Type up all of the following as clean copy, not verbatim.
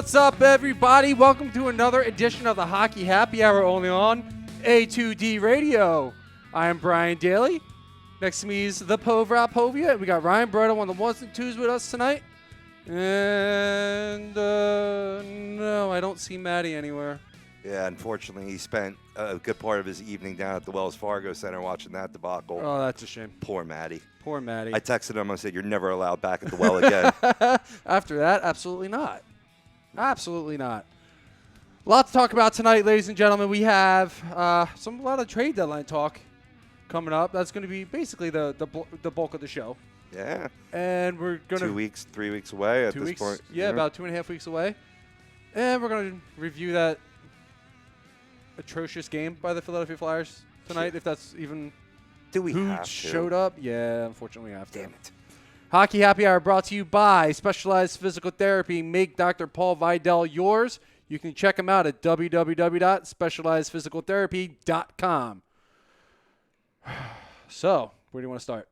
What's up, everybody? Welcome to another edition of the Hockey Happy Hour, only on A2D Radio. I am Brian Daly. Next to me is the Povia, and we got Ryan Brodo on the ones and twos with us tonight. And no, I don't see Maddie anywhere. Yeah, unfortunately, he spent a good part of his evening down at the Wells Fargo Center watching that debacle. Oh, that's a shame. Poor Maddie. Poor Maddie. I texted him. I said, "You're never allowed back at the well again." After that, absolutely not. Absolutely not. A lot to talk about tonight, ladies and gentlemen. We have a lot of trade deadline talk coming up. That's going to be basically the bulk of the show. Yeah. And we're going to 2 weeks, 3 weeks away at this point. Yeah, about 2.5 weeks away. And we're going to review that atrocious game by the Philadelphia Flyers tonight, if that's even Do we who have to? showed up. Yeah, unfortunately we have to. Damn it. Hockey Happy Hour brought to you by Specialized Physical Therapy. Make Dr. Paul Vidal yours. You can check him out at www.specializedphysicaltherapy.com. So, where do you want to start?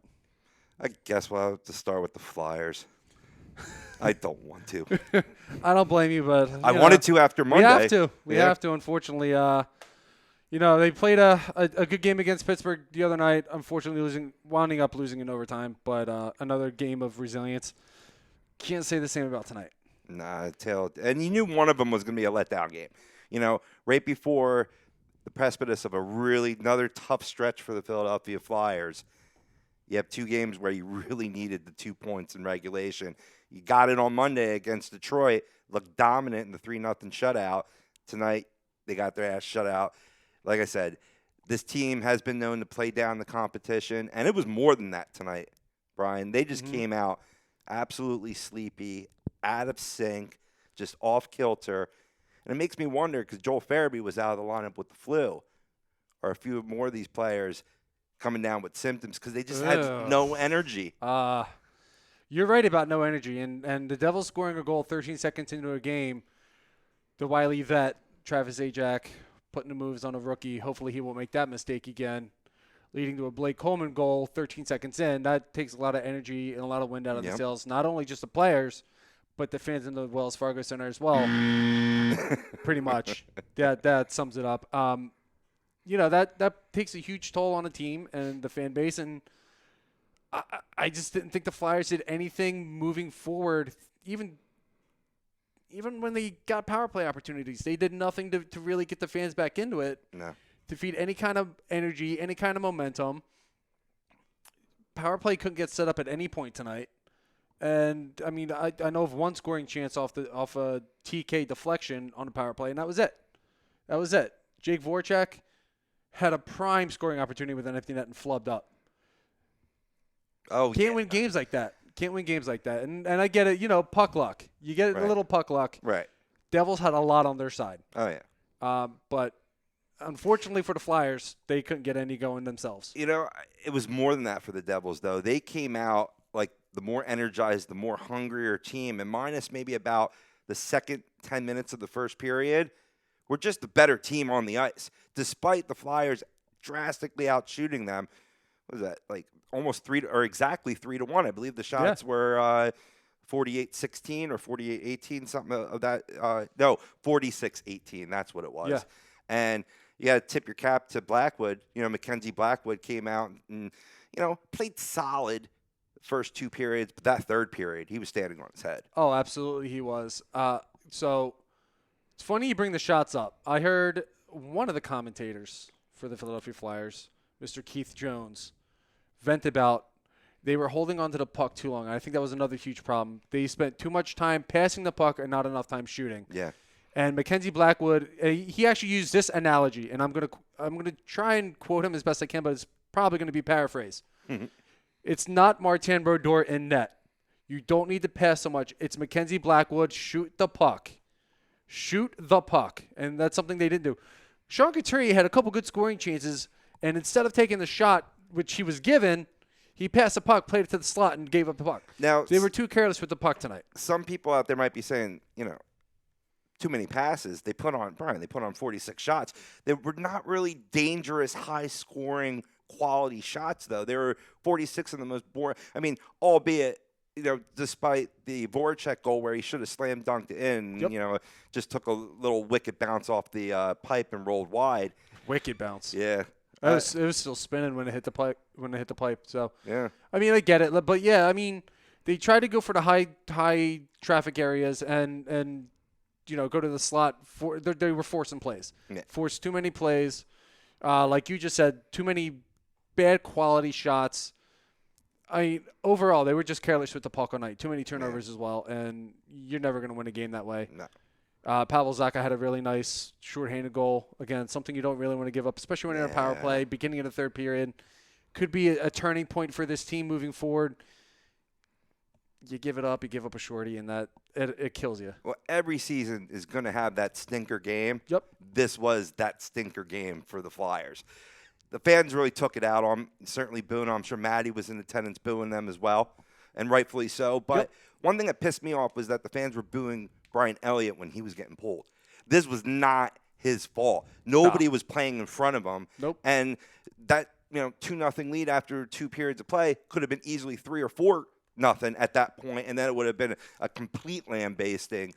I guess we'll have to start with the Flyers. I don't want to. I don't blame you, but I wanted to after Monday. We have to. We have to, unfortunately. They played a good game against Pittsburgh the other night, unfortunately winding up losing in overtime, but another game of resilience. Can't say the same about tonight. Nah, and you knew one of them was going to be a letdown game. Right before the precipice of another tough stretch for the Philadelphia Flyers, you have two games where you really needed the 2 points in regulation. You got it on Monday against Detroit, looked dominant in the 3-0 shutout. Tonight, they got their ass shut out. Like I said, this team has been known to play down the competition, and it was more than that tonight, Brian. They just came out absolutely sleepy, out of sync, just off kilter. And it makes me wonder, because Joel Farabee was out of the lineup with the flu, or a few more of these players coming down with symptoms because they just had no energy. You're right about no energy, and the Devils scoring a goal 13 seconds into a game, the wily vet, Travis Zajac, putting the moves on a rookie. Hopefully he won't make that mistake again, leading to a Blake Coleman goal 13 seconds in. That takes a lot of energy and a lot of wind out of the sails, not only just the players, but the fans in the Wells Fargo Center as well. Pretty much. That sums it up. That takes a huge toll on the team and the fan base, and I just didn't think the Flyers did anything moving forward, even when they got power play opportunities. They did nothing to really get the fans back into it. No. To feed any kind of energy, any kind of momentum. Power play couldn't get set up at any point tonight. And, I mean, I know of one scoring chance off a TK deflection on the power play, and that was it. Jake Voracek had a prime scoring opportunity with an empty net and flubbed up. Can't win games like that. And I get it, puck luck. You get a little puck luck. Right. Devils had a lot on their side. Oh, yeah. But unfortunately for the Flyers, they couldn't get any going themselves. It was more than that for the Devils, though. They came out like the more energized, the more hungrier team, and minus maybe about the second 10 minutes of the first period, were just the better team on the ice, despite the Flyers drastically outshooting them. What was that, like almost exactly 3-1? I believe the shots were 48-16 or 48-18, something of that. No, 46-18. That's what it was. Yeah. And you got to tip your cap to Blackwood. Mackenzie Blackwood came out and, played solid first two periods, but that third period, he was standing on his head. Oh, absolutely he was. So it's funny you bring the shots up. I heard one of the commentators for the Philadelphia Flyers, Mr. Keith Jones, vent about they were holding onto the puck too long. And I think that was another huge problem. They spent too much time passing the puck and not enough time shooting. Yeah. And Mackenzie Blackwood, he actually used this analogy, and I'm gonna try and quote him as best I can, but it's probably going to be paraphrased. It's not Martin Brodeur in net. You don't need to pass so much. It's Mackenzie Blackwood. Shoot the puck. And that's something they didn't do. Sean Couturier had a couple good scoring chances, and instead of taking the shot, which he was given, he passed the puck, played it to the slot, and gave up the puck. Now, they were too careless with the puck tonight. Some people out there might be saying, too many passes. They put on 46 shots. They were not really dangerous, high-scoring, quality shots, though. They were 46 of the most boring. I mean, albeit despite the Voracek goal where he should have slam dunked it in, Yep. just took a little wicked bounce off the pipe and rolled wide. Wicked bounce. Yeah. It was still spinning when it hit the pipe. So Yeah. I mean, I get it, but yeah, I mean, they try to go for the high traffic areas and go to the slot. They were forcing plays. Yeah. Forced too many plays. Like you just said, too many bad quality shots. I mean, overall, they were just careless with the puck all night. Too many turnovers as well, and you're never going to win a game that way. No. Pavel Zacha had a really nice shorthanded goal. Again, something you don't really want to give up, especially when you're in a power play, beginning of the third period. Could be a turning point for this team moving forward. You give it up, you give up a shorty, and that it kills you. Well, every season is going to have that stinker game. Yep. This was that stinker game for the Flyers. The fans really took it out on certainly booing them. I'm sure Maddie was in attendance booing them as well, and rightfully so. But one thing that pissed me off was that the fans were booing Brian Elliott when he was getting pulled. This was not his fault. Nobody was playing in front of him. Nope. And that 2-0 lead after 2 periods of play could have been easily 3 or 4-0 at that point, and then it would have been a complete lambasting.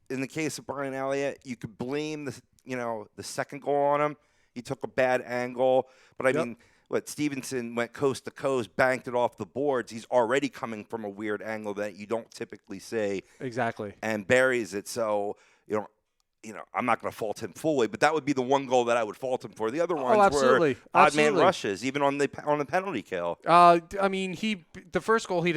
In the case of Brian Elliott, you could blame the second goal on him. He took a bad angle, but I mean, Stevenson went coast to coast, banked it off the boards. He's already coming from a weird angle that you don't typically see. Exactly. And buries it. So, I'm not going to fault him fully, but that would be the one goal that I would fault him for. The other ones were odd man rushes, even on the penalty kill. I mean, the first goal he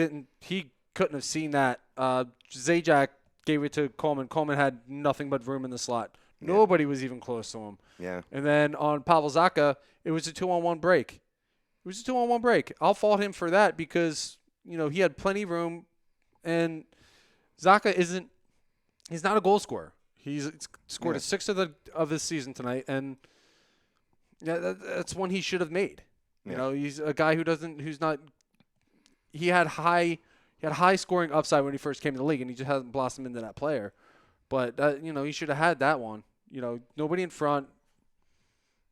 couldn't have seen that. Zajac gave it to Coleman. Coleman had nothing but room in the slot. Nobody was even close to him. Yeah. And then on Pavel Zacha, it was a 2-on-1 break. It was a 2-on-1 break. I'll fault him for that because, he had plenty of room. And Zacha he's not a goal scorer. He's scored a 6th of this season tonight. And that's one he should have made. Yeah. He's a guy he had high scoring upside when he first came to the league, and he just hasn't blossomed into that player. But, he should have had that one. Nobody in front.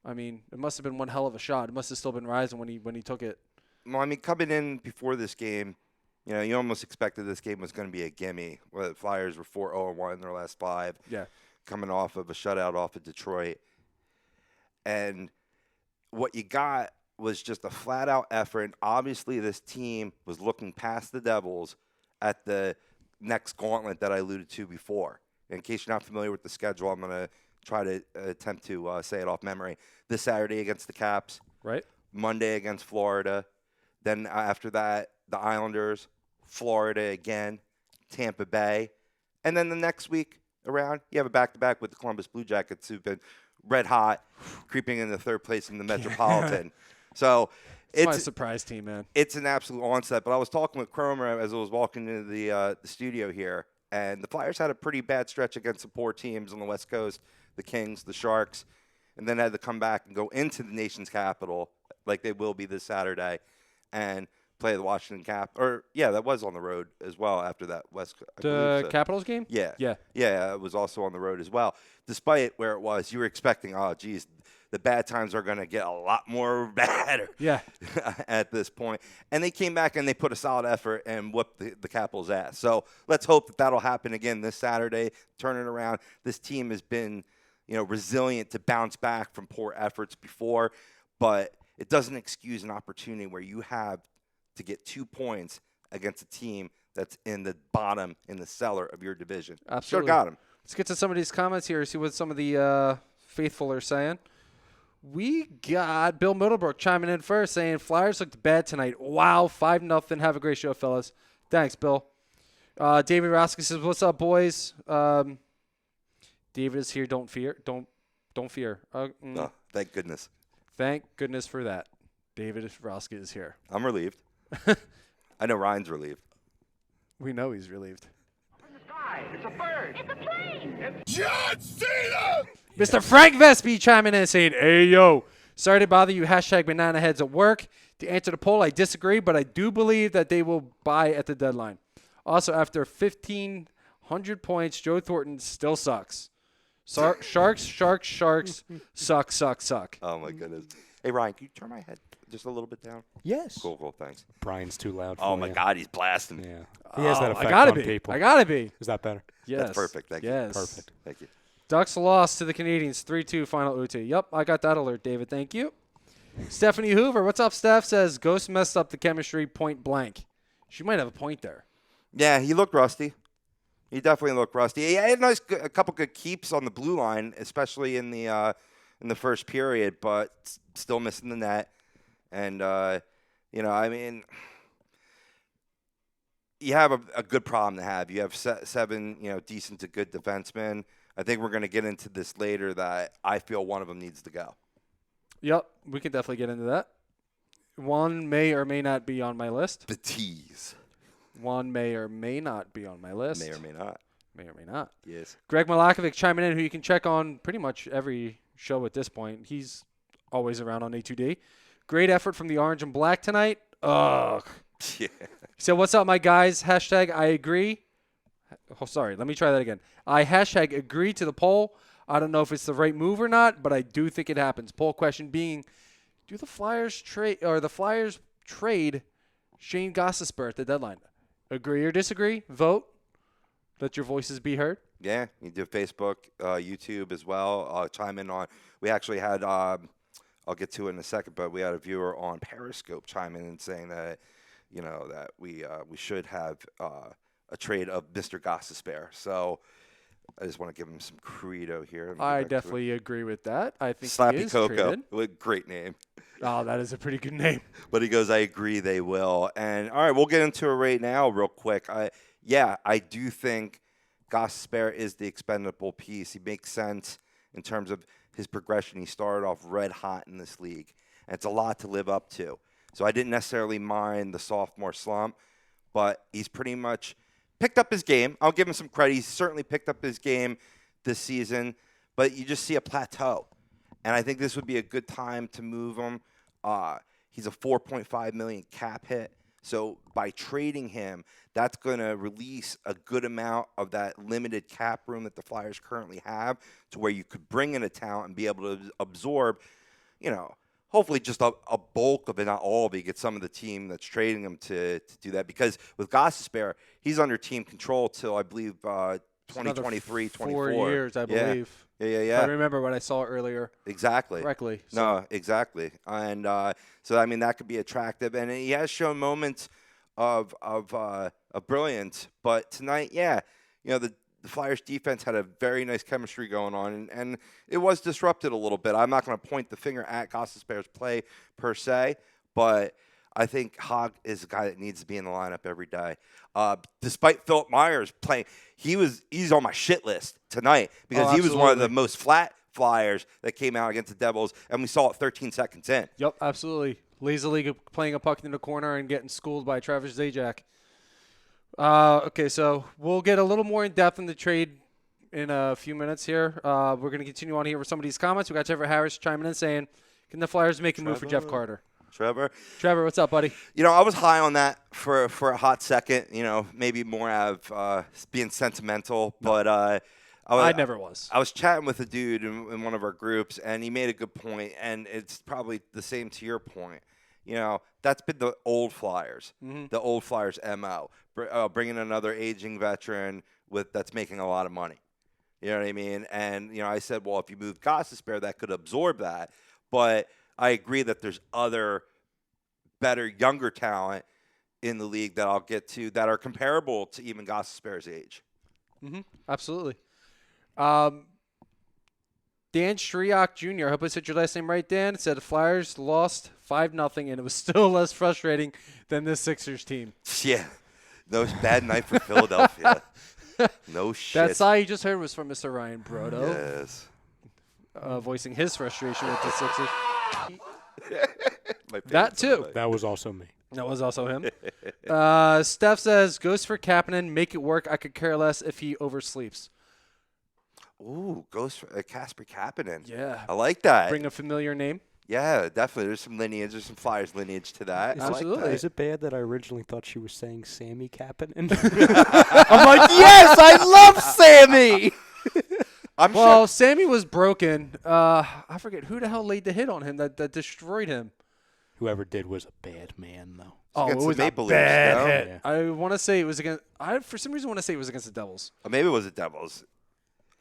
I mean, it must have been one hell of a shot. It must have still been rising when he took it. Well, I mean, coming in before this game, you almost expected this game was going to be a gimme. Well, the Flyers were 4-0-1 in their last 5. Yeah. Coming off of a shutout off of Detroit. And what you got was just a flat-out effort. And obviously, this team was looking past the Devils at the next gauntlet that I alluded to before. In case you're not familiar with the schedule, I'm going to try to attempt to say it off memory. This Saturday against the Caps. Right. Monday against Florida. Then after that, the Islanders, Florida again, Tampa Bay. And then the next week around, you have a back-to-back with the Columbus Blue Jackets who've been red hot, creeping into 3rd place in the Metropolitan. So it's my surprise team, man. It's an absolute onset. But I was talking with Cromer as I was walking into the studio here, and the Flyers had a pretty bad stretch against some poor teams on the West Coast, the Kings, the Sharks, and then had to come back and go into the nation's capital like they will be this Saturday and play the Washington Cap. Or, yeah, that was on the road as well after that West Coast. The Capitals game? Yeah. Yeah. Yeah, it was also on the road as well. Despite where it was, you were expecting, the bad times are going to get a lot more bad at this point. And they came back and they put a solid effort and whooped the Capitals' ass. So let's hope that that'll happen again this Saturday, turn it around. This team has been, resilient to bounce back from poor efforts before, but it doesn't excuse an opportunity where you have to get 2 points against a team that's in the bottom, in the cellar of your division. Absolutely. Should have got them. Let's get to some of these comments here, see what some of the faithful are saying. We got Bill Middlebrook chiming in first, saying Flyers looked bad tonight. Wow, 5-0. Have a great show, fellas. Thanks, Bill. David Roski says, "What's up, boys?" David is here. Don't fear. Don't fear. Oh, thank goodness. Thank goodness for that. David Roski is here. I'm relieved. I know Ryan's relieved. We know he's relieved. In the sky. It's a bird. It's a plane. John Cena! Mr. Frank Vespi chiming in saying, "Hey, yo, sorry to bother you, #banana heads at work. To answer the poll, I disagree, but I do believe that they will buy at the deadline. Also, after 1,500 points, Joe Thornton still sucks. Sharks, suck. Oh, my goodness. Hey, Ryan, can you turn my head Just a little bit down? Yes. Cool, thanks. Brian's too loud. Oh, for my you. God, he's blasting. Yeah. He has that Oh, effect I gotta on be. people. I gotta be. Is that better? Yes. That's perfect. Thank you. Yes. Perfect. Thank you. Ducks lost to the Canadians 3-2 final OT. Yep, I got that alert, David. Thank you. Stephanie Hoover, what's up, Steph? Says Ghost messed up the chemistry point blank. She might have a point there. Yeah, he looked rusty. He definitely looked rusty. He had a couple good keeps on the blue line, especially in the first period, but still missing the net. And I mean, you have a good problem to have. You have seven, decent to good defensemen. I think we're going to get into this later that I feel one of them needs to go. Yep, we can definitely get into that. One may or may not be on my list. The tease. One may or may not be on my list. May or may not. May or may not. Yes. Greg Malakovic chiming in, who you can check on pretty much every show at this point. He's always around on A2D. Great effort from the Orange and Black tonight. Ugh. Yeah. So what's up, my guys? Hashtag I agree. Oh, sorry. Let me try that again. I hashtag agree to the poll. I don't know if it's the right move or not, but I do think it happens. Poll question being, do the Flyers trade Shane Gostisbehere at the deadline? Agree or disagree? Vote. Let your voices be heard. Yeah, you do Facebook, YouTube as well. Chime in on. We actually had. I'll get to it in a second, but we had a viewer on Periscope chime in and saying that, that we should have a trade of Mr. Gostisbehere. So I just want to give him some credo here. Let me get I back to it. definitely agree with that. I think he Slappy is Coco. traded. What great name. Oh, that is a pretty good name. But he goes, I agree they will. And all right, we'll get into it right now real quick. I do think Gostisbehere is the expendable piece. He makes sense in terms of his progression. He started off red hot in this league, and it's a lot to live up to. So I didn't necessarily mind the sophomore slump, but he's pretty much picked up his game. I'll give him some credit. He's certainly picked up his game this season, but you just see a plateau. And I think this would be a good time to move him. He's a $4.5 million cap hit. So by trading him, that's going to release a good amount of that limited cap room that the Flyers currently have to where you could bring in a talent and be able to absorb, hopefully just a bulk of it, not all of it. You get some of the team that's trading him to do that. Because with Gostisbehere, he's under team control till, I believe, 2023, 24. 4 years, I believe. Yeah. I remember when I saw it earlier Exactly. correctly. So. No, exactly. And so, I mean, that could be attractive. And he has shown moments of brilliance. But tonight, the Flyers defense had a very nice chemistry going on. And it was disrupted a little bit. I'm not going to point the finger at Gostisbehere's play per se, but I think Hogg is a guy that needs to be in the lineup every day. Despite Philip Myers playing, he's on my shit list tonight because he was one of the most flat Flyers that came out against the Devils, and we saw it 13 seconds in. Yep, absolutely. Lazily playing a puck in the corner and getting schooled by Travis Zajac. Okay, so we'll get a little more in depth in the trade in a few minutes here. We're going to continue on here with some of these comments. We got Trevor Harris chiming in saying, can the Flyers make a move for Jeff Carter? Trevor, what's up, buddy? I was high on that for a hot second. Maybe more out of being sentimental, but I never was. I was chatting with a dude in one of our groups, and he made a good point, and it's probably the same to your point. That's been the old Flyers, the old Flyers MO, bringing another aging veteran that's making a lot of money. You know what I mean? And I said, well, if you move Gostisbehere, that could absorb that, but I agree that there's other better, younger talent in the league that I'll get to that are comparable to even Gostisbehere's age. Absolutely. Dan Striak Jr., I hope I said your last name right, Dan, said the Flyers lost 5-0, and it was still less frustrating than this Sixers team. Yeah. No bad night for Philadelphia. No shit. That sigh you just heard was from Mr. Ryan Brodo. Yes. Voicing his frustration with the Sixers. My favorite That too. play. That was also me. That was also him. Steph says, goes for Kapanen, make it work. I could care less if he oversleeps. Ooh, goes for Casper Kapanen. Yeah. I like that. Bring a familiar name. Yeah, definitely. There's some lineage. There's some Flyers lineage to that. I Absolutely. like Is that. it bad that I originally thought she was saying Sammy Kapanen? I'm like, yes, I love Sammy. I'm Well, sure. Sammy was broken. I forget who the hell laid the hit on him that destroyed him. Whoever did was a bad man, though. Oh, it against the was a Maple Leafs, bad no? hit. Yeah. I want to say it was against. I for some reason want to say it was against the Devils. Or maybe it was the Devils.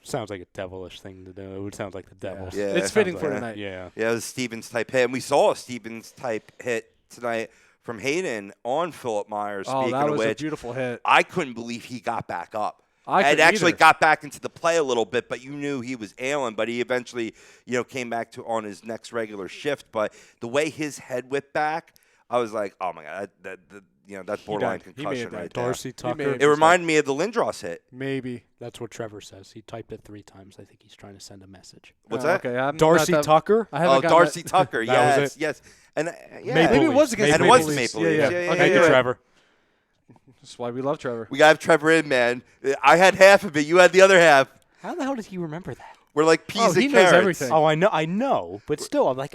Sounds like a devilish thing to do. It would sound like the Devils. Yeah. It's it fitting sounds for like- tonight. Yeah. Yeah, it was a Stevens type hit, and we saw a Stevens type hit tonight from Hayden on Philip Myers. Oh, Speaking that of was a which, beautiful hit. I couldn't believe he got back up. I and couldn't actually either. got back into the play a little bit, but you knew he was ailing. But he eventually, came back to on his next regular shift. But the way his head whipped back, I was like, oh my god, that's borderline done. He made concussion it done. right there. Darcy made Tucker. it. It reminded me of the Lindros hit. Maybe. That's what Trevor says. He typed it 3 times. I think he's trying to send a message. What's Oh, that? Okay, I'm Darcy not that- Tucker. I haven't Oh, gotten Darcy that- Tucker. That was Yes, and yeah, Maple Maybe it Leafs. was against and it the was Maple the Leafs. Maple Leafs. Yeah. Yeah, Okay, Thank you, good. Trevor. That's why we love Trevor. we got to have Trevor in, man. I had half of it. You had the other half. How the hell did he remember that? We're like peas Oh, and he knows carrots. everything. Oh, I know, but still, I'm like,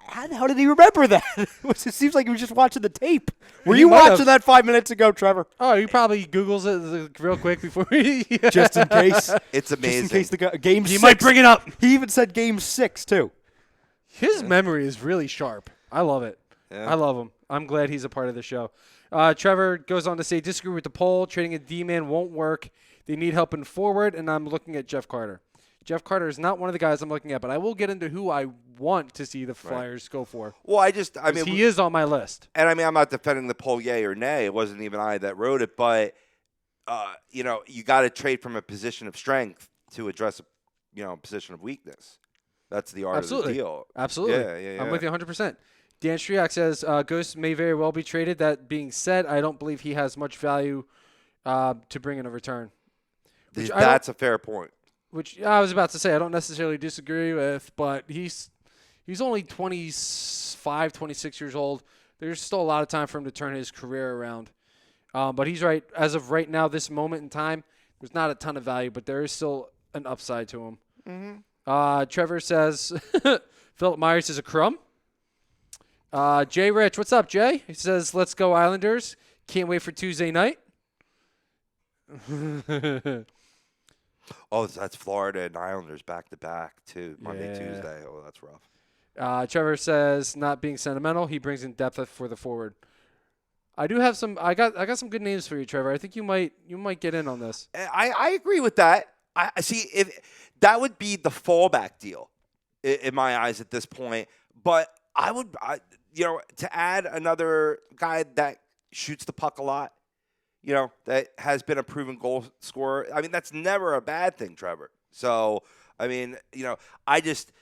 how the hell did he remember that? It seems like he was just watching the tape. Were He you might watching have. that 5 minutes ago, Trevor? Oh, he probably Googles it real quick before he. Just in case. It's amazing. Just in case the game He 6. might bring it up. He even said game 6 too. His memory is really sharp. I love it. Yeah. I love him. I'm glad he's a part of the show. Trevor goes on to say, disagree with the poll. Trading a D-man won't work. They need help in forward, and I'm looking at Jeff Carter. Jeff Carter is not one of the guys I'm looking at, but I will get into who I want to see the Flyers go for. Well, I mean, He is on my list. and I mean, I'm not defending the poll, yay or nay. It wasn't even I that wrote it, but you got to trade from a position of strength to address a position of weakness. That's the art Absolutely. of the deal. Absolutely. Yeah. I'm with you 100%. Dan Striak says, Ghost may very well be traded. That being said, I don't believe he has much value to bring in a return. Which I That's a fair point. Which I was about to say I don't necessarily disagree with, but he's only 25, 26 years old. There's still a lot of time for him to turn his career around. But he's right. As of right now, this moment in time, there's not a ton of value, but there is still an upside to him. Mm-hmm. Trevor says Philip Myers is a crumb. Jay Rich, what's up, Jay? He says, let's go Islanders. Can't wait for Tuesday night. Oh, that's Florida and Islanders back to back too. Monday, Yeah. Tuesday. Oh, that's rough. Trevor says, not being sentimental, he brings in depth for the forward. I do have some. I got some good names for you, Trevor. I think you might get in on this. I agree with that. I see if that would be the fallback deal in my eyes at this point. But I would, to add another guy that shoots the puck a lot, that has been a proven goal scorer. I mean, that's never a bad thing, Trevor. So, I mean, I just,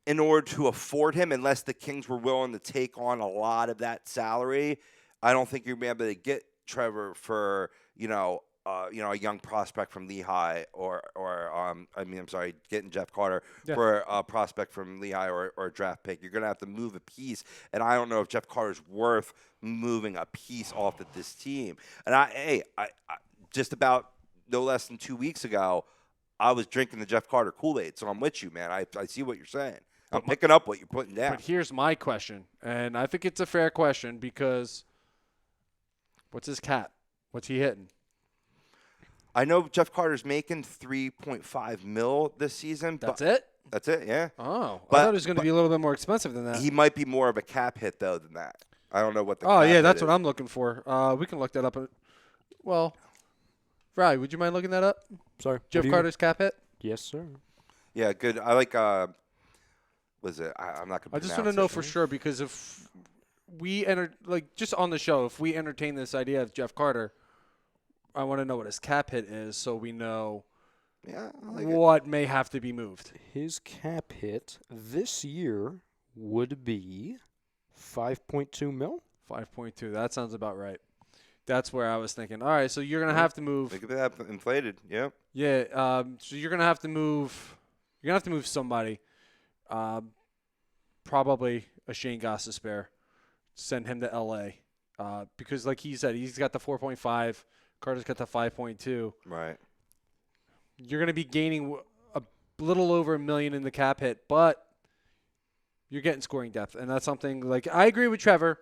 in order to afford him, unless the Kings were willing to take on a lot of that salary, I don't think you're going to be able to get Trevor for, a young prospect from Lehigh getting Jeff Carter for a prospect from Lehigh or a draft pick. You're going to have to move a piece, and I don't know if Jeff Carter's worth moving a piece off of this team. And I just about no less than 2 weeks ago, I was drinking the Jeff Carter Kool-Aid, so I'm with you, man. I see what you're saying. I'm picking up what you're putting down. But here's my question, and I think it's a fair question because what's his cap? What's he hitting? I know Jeff Carter's making $3.5 million this season. That's but it? That's it, yeah. Oh, But- I thought it was going to be a little bit more expensive than that. He might be more of a cap hit, though, than that. I don't know what the Oh, cap yeah, hit that's is. what I'm looking for. We can look that up. Well, Riley, would you mind looking that up? Sorry. Jeff Carter's cap hit? Yes, sir. Yeah, good. I like, was it? I'm not going to I just want to know for sure because if we just on the show, if we entertain this idea of Jeff Carter, I want to know what his cap hit is so we know Yeah, I like it. what may have to be moved. His cap hit this year would be 5.2 mil. 5.2. That sounds about right. That's where I was thinking. All right, so you're going to have to move. Look at that inflated. Yeah. Yeah, so you're going to have to move. You're going to have to move somebody. Probably a Shane Gostisbehere. Send him to LA. Because like he said, he's got the 4.5. Carter's got the 5.2. Right. You're going to be gaining a little over $1 million in the cap hit, but you're getting scoring depth. And that's something like I agree with Trevor,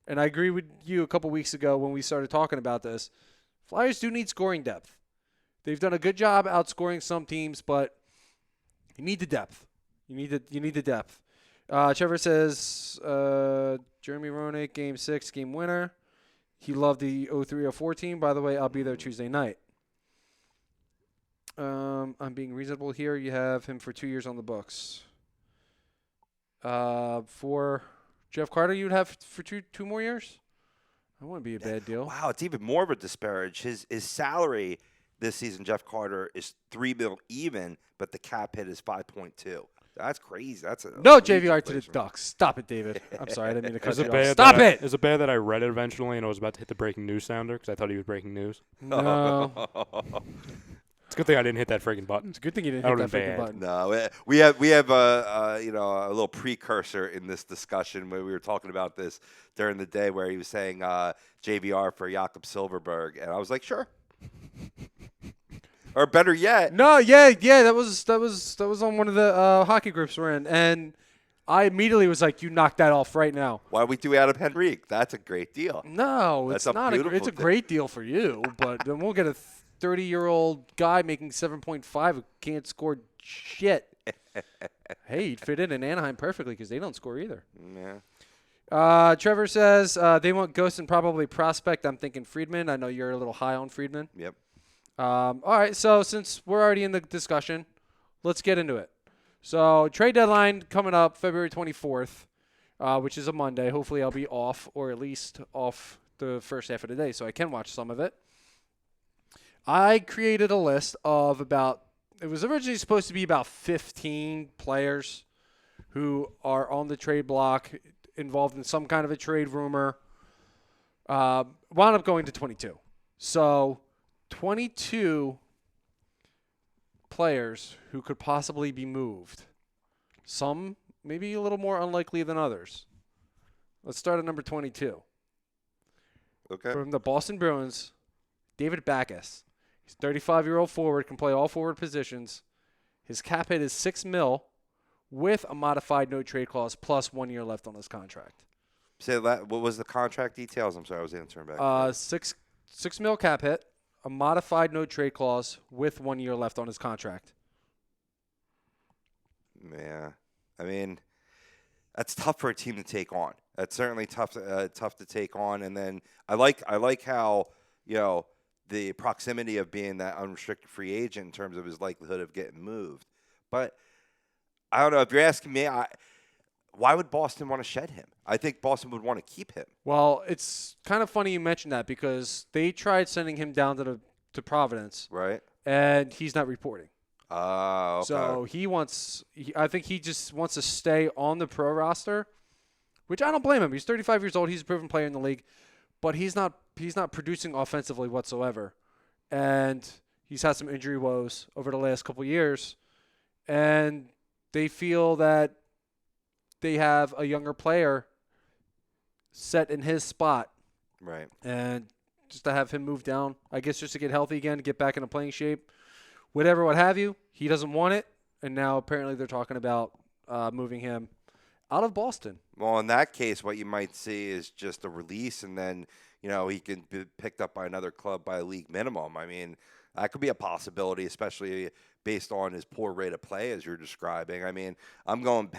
and I agree with you a couple weeks ago when we started talking about this. Flyers do need scoring depth. They've done a good job outscoring some teams, but you need the depth. You need the depth. Trevor says Jeremy Roenick, Game 6, game winner. He loved the 03-04 team. By the way, I'll be there Tuesday night. I'm being reasonable here. You have him for 2 years on the books. For Jeff Carter, you'd have for two more years? That wouldn't be a bad deal. Wow, it's even more of a disparage. His salary this season, Jeff Carter, is $3 million even, but the cap hit is 5.2. That's crazy. That's a No huge JVR to the inflation. Ducks. Stop it, David. I'm sorry. I didn't mean to cut Is you it off. bad? Stop that it. Is it bad that I read it eventually and I was about to hit the breaking news sounder because I thought he was breaking news? No. It's a good thing I didn't hit that freaking button. It's a good thing you didn't That hit would've that been freaking bad. button. No, we have a a little precursor in this discussion where we were talking about this during the day where he was saying JVR for Jakob Silverberg, and I was like, sure. Or better yet, No, yeah, that was on one of the hockey groups we're in, and I immediately was like, "You knock that off right now." why don't we do Adam Henrique? That's a great deal. No, That's it's a not. beautiful It's a thing. great deal for you, but then we'll get a 30-year-old guy making 7.5 who can't score shit. Hey, he'd fit in Anaheim perfectly because they don't score either. Yeah. Trevor says they want Ghost and probably Prospect. I'm thinking Friedman. I know you're a little high on Friedman. Yep. All right, so since we're already in the discussion, let's get into it. So trade deadline coming up February 24th, which is a Monday. Hopefully I'll be off, or at least off the first half of the day, so I can watch some of it. I created a list of it was originally supposed to be about 15 players who are on the trade block, involved in some kind of a trade rumor. Wound up going to 22. So 22 players who could possibly be moved. Some maybe a little more unlikely than others. Let's start at number 22. Okay. From the Boston Bruins, David Backes. He's a 35-year-old forward, can play all forward positions. His cap hit is $6 million with a modified no trade clause plus 1 year left on his contract. Say that. What was the contract details? I'm sorry, I was answering back. $6 million cap hit, a modified no trade clause with 1 year left on his contract. Yeah, I mean, that's tough for a team to take on. That's certainly tough to take on. And then I like how the proximity of being that unrestricted free agent in terms of his likelihood of getting moved. But I don't know if you're asking me. Why would Boston want to shed him? I think Boston would want to keep him. Well, it's kind of funny you mentioned that because they tried sending him down to Providence, Right? and he's not reporting. Oh, okay. So I think he just wants to stay on the pro roster, which I don't blame him. He's 35 years old. He's a proven player in the league, but he's not producing offensively whatsoever, and he's had some injury woes over the last couple of years, and they feel that they have a younger player set in his spot, Right. and just to have him move down, I guess just to get healthy again, to get back into playing shape, whatever, what have you. He doesn't want it, and now apparently they're talking about moving him out of Boston. Well, in that case, what you might see is just a release, and then he can be picked up by another club by a league minimum. I mean, that could be a possibility, especially based on his poor rate of play, as you're describing. I mean, I'm going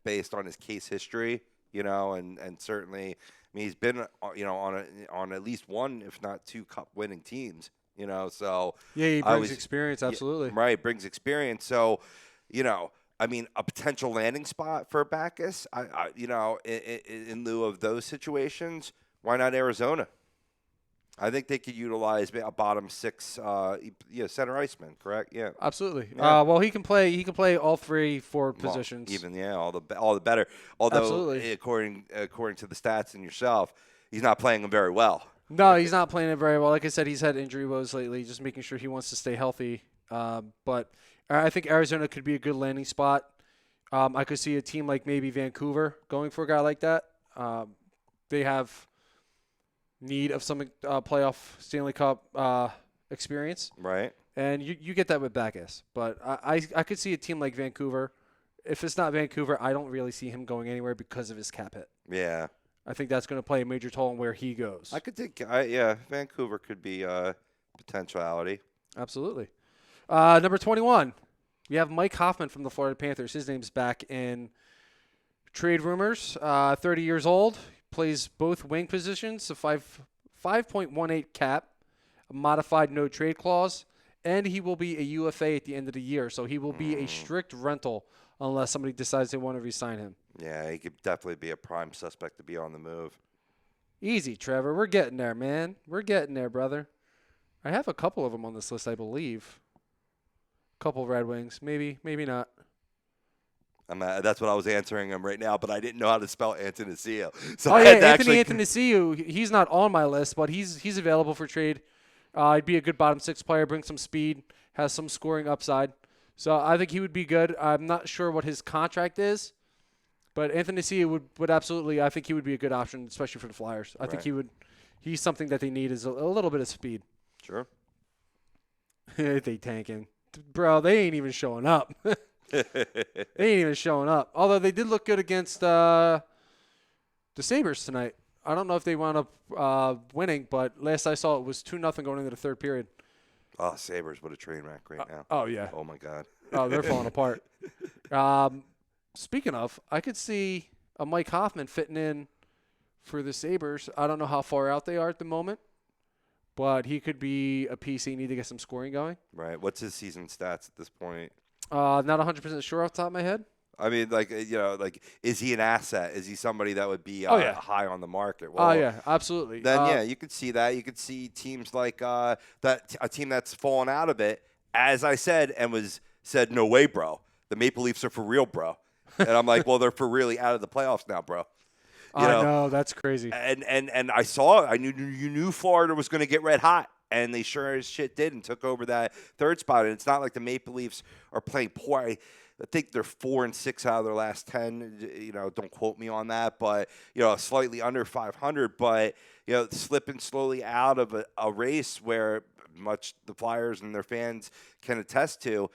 based on his case history, and certainly, I mean, he's been, on at least one, if not two, cup-winning teams. So Yeah, he I brings was- experience, absolutely. right, brings experience. So, I mean, a potential landing spot for Backes, in lieu of those situations, why not Arizona? I think they could utilize a bottom six, center iceman. Correct? Yeah. Absolutely. Yeah. Well, he can play all three forward Well, positions. all the better. Although, Absolutely. according to the stats and yourself, he's not playing them very well. No, he's not playing it very well. Like I said, he's had injury woes lately, just making sure he wants to stay healthy. But I think Arizona could be a good landing spot. I could see a team like maybe Vancouver going for a guy like that. They have need of some playoff Stanley Cup experience, Right. and you get that with Backes. But I could see a team like Vancouver. If it's not Vancouver, I don't really see him going anywhere because of his cap hit. Yeah. I think that's going to play a major toll in where he goes. I could think. Vancouver could be a potentiality. Absolutely. Number 21, we have Mike Hoffman from the Florida Panthers. His name's back in trade rumors. 30 years old, plays both wing positions, a 5.18 cap, a modified no trade clause, and he will be a UFA at the end of the year. So he will be a strict rental unless somebody decides they want to re-sign him. Yeah, he could definitely be a prime suspect to be on the move. Easy, Trevor. We're getting there, man. We're getting there, brother. I have a couple of them on this list, I believe. Couple Red Wings. Maybe not. That's what I was answering him right now, but I didn't know how to spell Antonisio. So Oh, I yeah, had to actually. Anthony Antoniciu, he's not on my list, but he's available for trade. He'd be a good bottom six player, bring some speed, has some scoring upside. So I think he would be good. I'm not sure what his contract is, but Anthony Antoniciu would absolutely, I think he would be a good option, especially for the Flyers. I think he's something that they need is a little bit of speed. Sure. They tanking. Bro, they ain't even showing up. They ain't even showing up. Although they did look good against the Sabres tonight. I don't know if they wound up winning, but last I saw it was 2-0 going into the third period. Oh, Sabres, what a train wreck right now. Oh, yeah. Oh, my God. Oh, they're falling apart. Speaking of, I could see a Mike Hoffman fitting in for the Sabres. I don't know how far out they are at the moment, but he could be a piece they need to get some scoring going. Right. What's his season stats at this point? Not 100% sure off the top of my head. I mean, is he an asset? Is he somebody that would be high on the market? Oh, yeah, absolutely. Then, you could see that. You could see teams like a team that's fallen out of it, as I said, and said, no way, bro. The Maple Leafs are for real, bro. And I'm like, well, they're for really out of the playoffs now, bro. I know, that's crazy. And I knew Florida was going to get red hot. And they sure as shit did and took over that third spot. And it's not like the Maple Leafs are playing poor. I think they're 4-6 out of their last 10. Don't quote me on that, but slightly under 500. But slipping slowly out of a race where much the Flyers and their fans can attest to.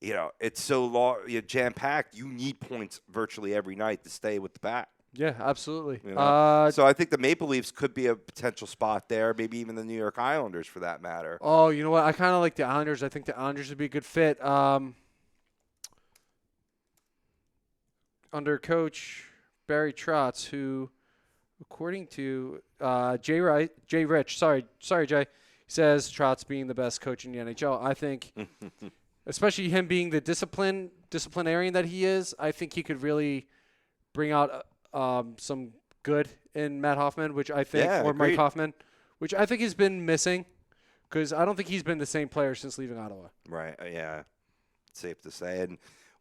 It's so long, jam packed. You need points virtually every night to stay with the bat. Yeah, absolutely. So I think the Maple Leafs could be a potential spot there, maybe even the New York Islanders for that matter. Oh, you know what? I kind of like the Islanders. I think the Islanders would be a good fit. Under coach Barry Trotz, who, according to Jay Rich, sorry, Jay, says Trotz being the best coach in the NHL. I think, especially him being the disciplinarian that he is, I think he could really bring out some good in Matt Hoffman, which I think, or agreed. Mike Hoffman, which I think has been missing, because I don't think he's been the same player since leaving Ottawa. Right. Yeah. Safe to say. And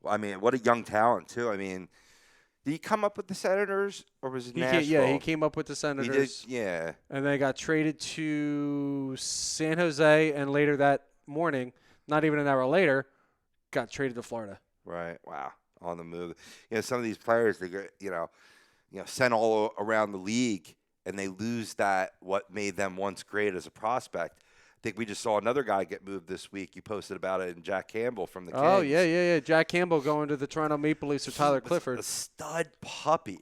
I mean, what a young talent too. I mean, did he come up with the Senators or was it Nashville? He came up with the Senators. He did. Yeah. And they got traded to San Jose, and later that morning, not even an hour later, got traded to Florida. Right. Wow. On the move. Some of these players, they get, sent all around the league, and they lose what made them once great as a prospect. I think we just saw another guy get moved this week. You posted about it in Jack Campbell from the Kings. Oh, yeah. Jack Campbell going to the Toronto Maple Leafs with Tyler Clifford. A stud puppy.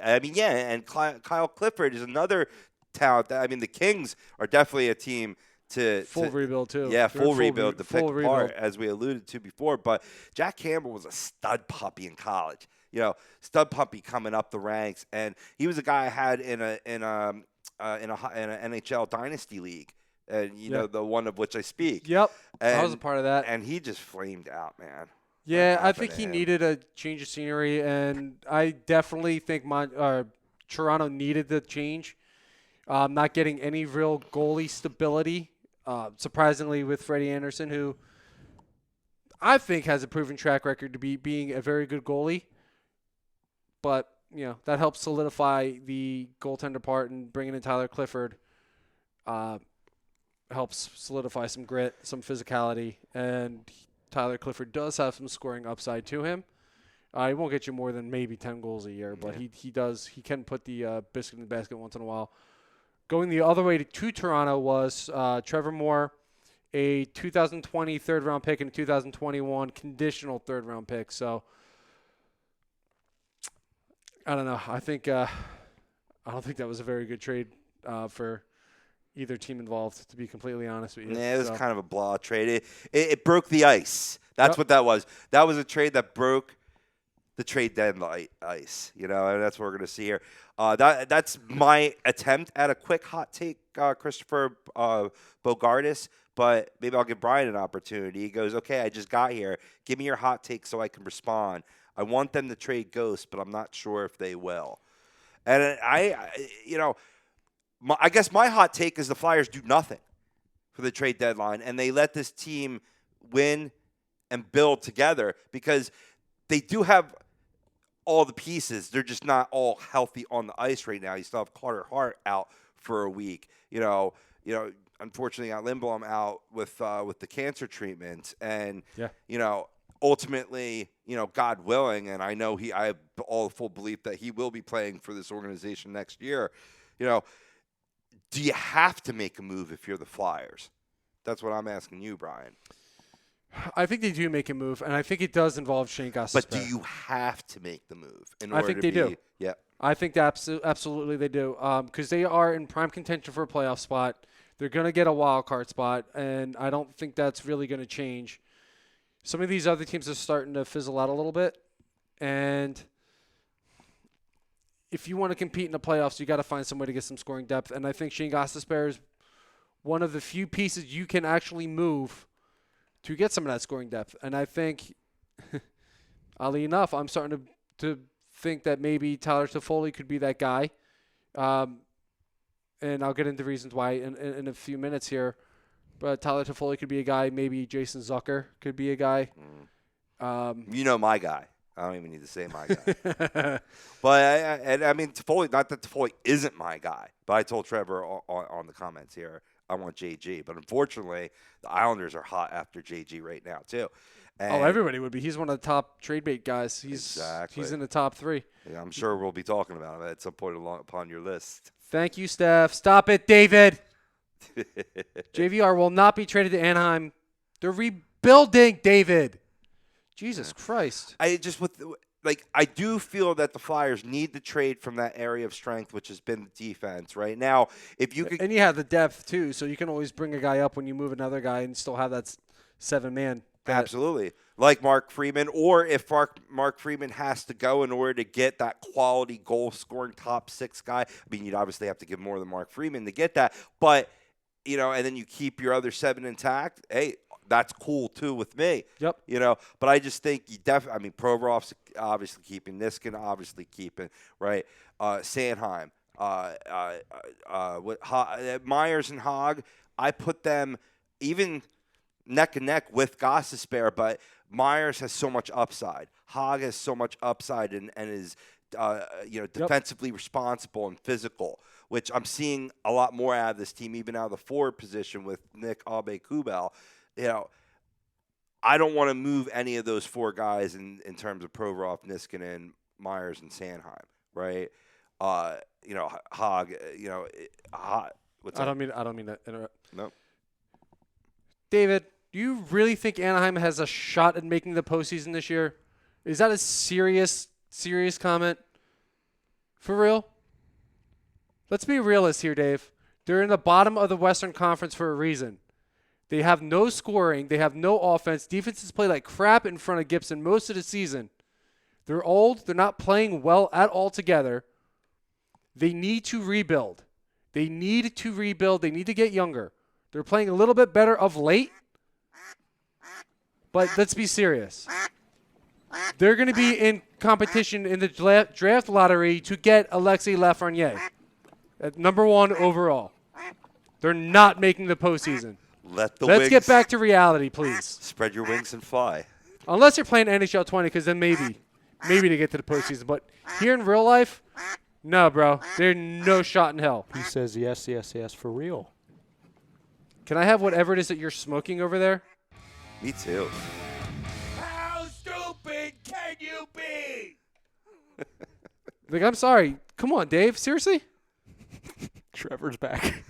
I mean, and Kyle Clifford is another talent. The Kings are definitely a team to rebuild too. Yeah, full rebuild to pick rebuild. apart, as we alluded to before. But Jack Campbell was a stud puppy in college. Stud puppy coming up the ranks, and he was a guy I had in an NHL dynasty league, and the one of which I speak. Yep, and, I was a part of that, and he just flamed out, man. Yeah, I think he needed a change of scenery, and I definitely think Toronto needed the change. Not getting any real goalie stability. Surprisingly, with Freddie Anderson, who I think has a proven track record to being a very good goalie. But, that helps solidify the goaltender part, and bringing in Tyler Clifford helps solidify some grit, some physicality, and Tyler Clifford does have some scoring upside to him. He won't get you more than maybe 10 goals a year, but he can put the biscuit in the basket once in a while. Going the other way to Toronto was Trevor Moore, a 2020 third-round pick and a 2021 conditional third-round pick. So, I don't know. I think I don't think that was a very good trade for either team involved, to be completely honest with you. Yeah, it was kind of a blah trade. It broke the ice. That's what that was. That was a trade that broke the trade deadline ice, and that's what we're going to see here. That's my attempt at a quick hot take, Christopher Bogardus, but maybe I'll give Brian an opportunity. He goes, okay, I just got here. Give me your hot take so I can respond. I want them to trade Ghost, but I'm not sure if they will. And I guess my hot take is the Flyers do nothing for the trade deadline, and they let this team win and build together because they do have all the pieces. They're just not all healthy on the ice right now. You still have Carter Hart out for a week. Unfortunately, Lindblom out with the cancer treatment, and ultimately, God willing, and I have all full belief that he will be playing for this organization next year. Do you have to make a move if you're the Flyers? That's what I'm asking you, Brian. I think they do make a move, and I think it does involve Shane Gostisbehere. But do you have to make the move? I think they do. Yeah. I think that absolutely they do, because they are in prime contention for a playoff spot. They're going to get a wild card spot, and I don't think that's really going to change. Some of these other teams are starting to fizzle out a little bit, and if you want to compete in the playoffs, you got to find some way to get some scoring depth. And I think Shane Gostisbehere is one of the few pieces you can actually move to get some of that scoring depth. And I think, oddly enough, I'm starting to think that maybe Tyler Toffoli could be that guy. And I'll get into reasons why in a few minutes here. But Tyler Toffoli could be a guy. Maybe Jason Zucker could be a guy. My guy. I don't even need to say my guy. But, I mean, Toffoli, not that Toffoli isn't my guy, but I told Trevor on the comments here, I want JG. But unfortunately, the Islanders are hot after JG right now, too. And everybody would be. He's one of the top trade bait guys. He's in the top 3. Yeah, I'm sure we'll be talking about him at some point upon your list. Thank you, Steph. Stop it, David. JVR will not be traded to Anaheim. They're rebuilding, David. Jesus Christ. I do feel that the Flyers need to trade from that area of strength, which has been the defense right now. If you could, and you have the depth too, so you can always bring a guy up when you move another guy and still have that 7-man. Absolutely, like Mark Freeman, or if Mark Freeman has to go in order to get that quality goal-scoring top 6 guy. I mean, you'd obviously have to give more than Mark Freeman to get that, but and then you keep your other 7 intact. Hey, that's cool too with me. Yep. But I just think you definitely. I mean, Provorov's obviously keeping, Niskin obviously keeping, right? Sanheim, Myers and Hogg. I put them even neck and neck with Gostisbehere, but Myers has so much upside. Hogg has so much upside and is defensively responsible and physical, which I'm seeing a lot more out of this team, even out of the forward position with Nick Aube-Kubel. I don't want to move any of those 4 guys in terms of Provorov, Niskanen, Myers, and Sanheim, right? Hogg, what's I don't mean to interrupt. No. David, do you really think Anaheim has a shot at making the postseason this year? Is that a serious comment? For real? Let's be realists here, Dave. They're in the bottom of the Western Conference for a reason. They have no scoring. They have no offense. Defenses play like crap in front of Gibson most of the season. They're old. They're not playing well at all together. They need to rebuild. They need to get younger. They're playing a little bit better of late. But let's be serious. They're going to be in competition in the draft lottery to get Alexei Lafreniere at number 1 overall. They're not making the postseason. Let's get back to reality, please. Spread your wings and fly. Unless you're playing NHL 20, because then maybe to get to the postseason. But here in real life, no, bro. There's no shot in hell. He says yes, yes, yes, for real. Can I have whatever it is that you're smoking over there? Me too. How stupid can you be? Like, I'm sorry. Come on, Dave. Seriously? Trevor's back.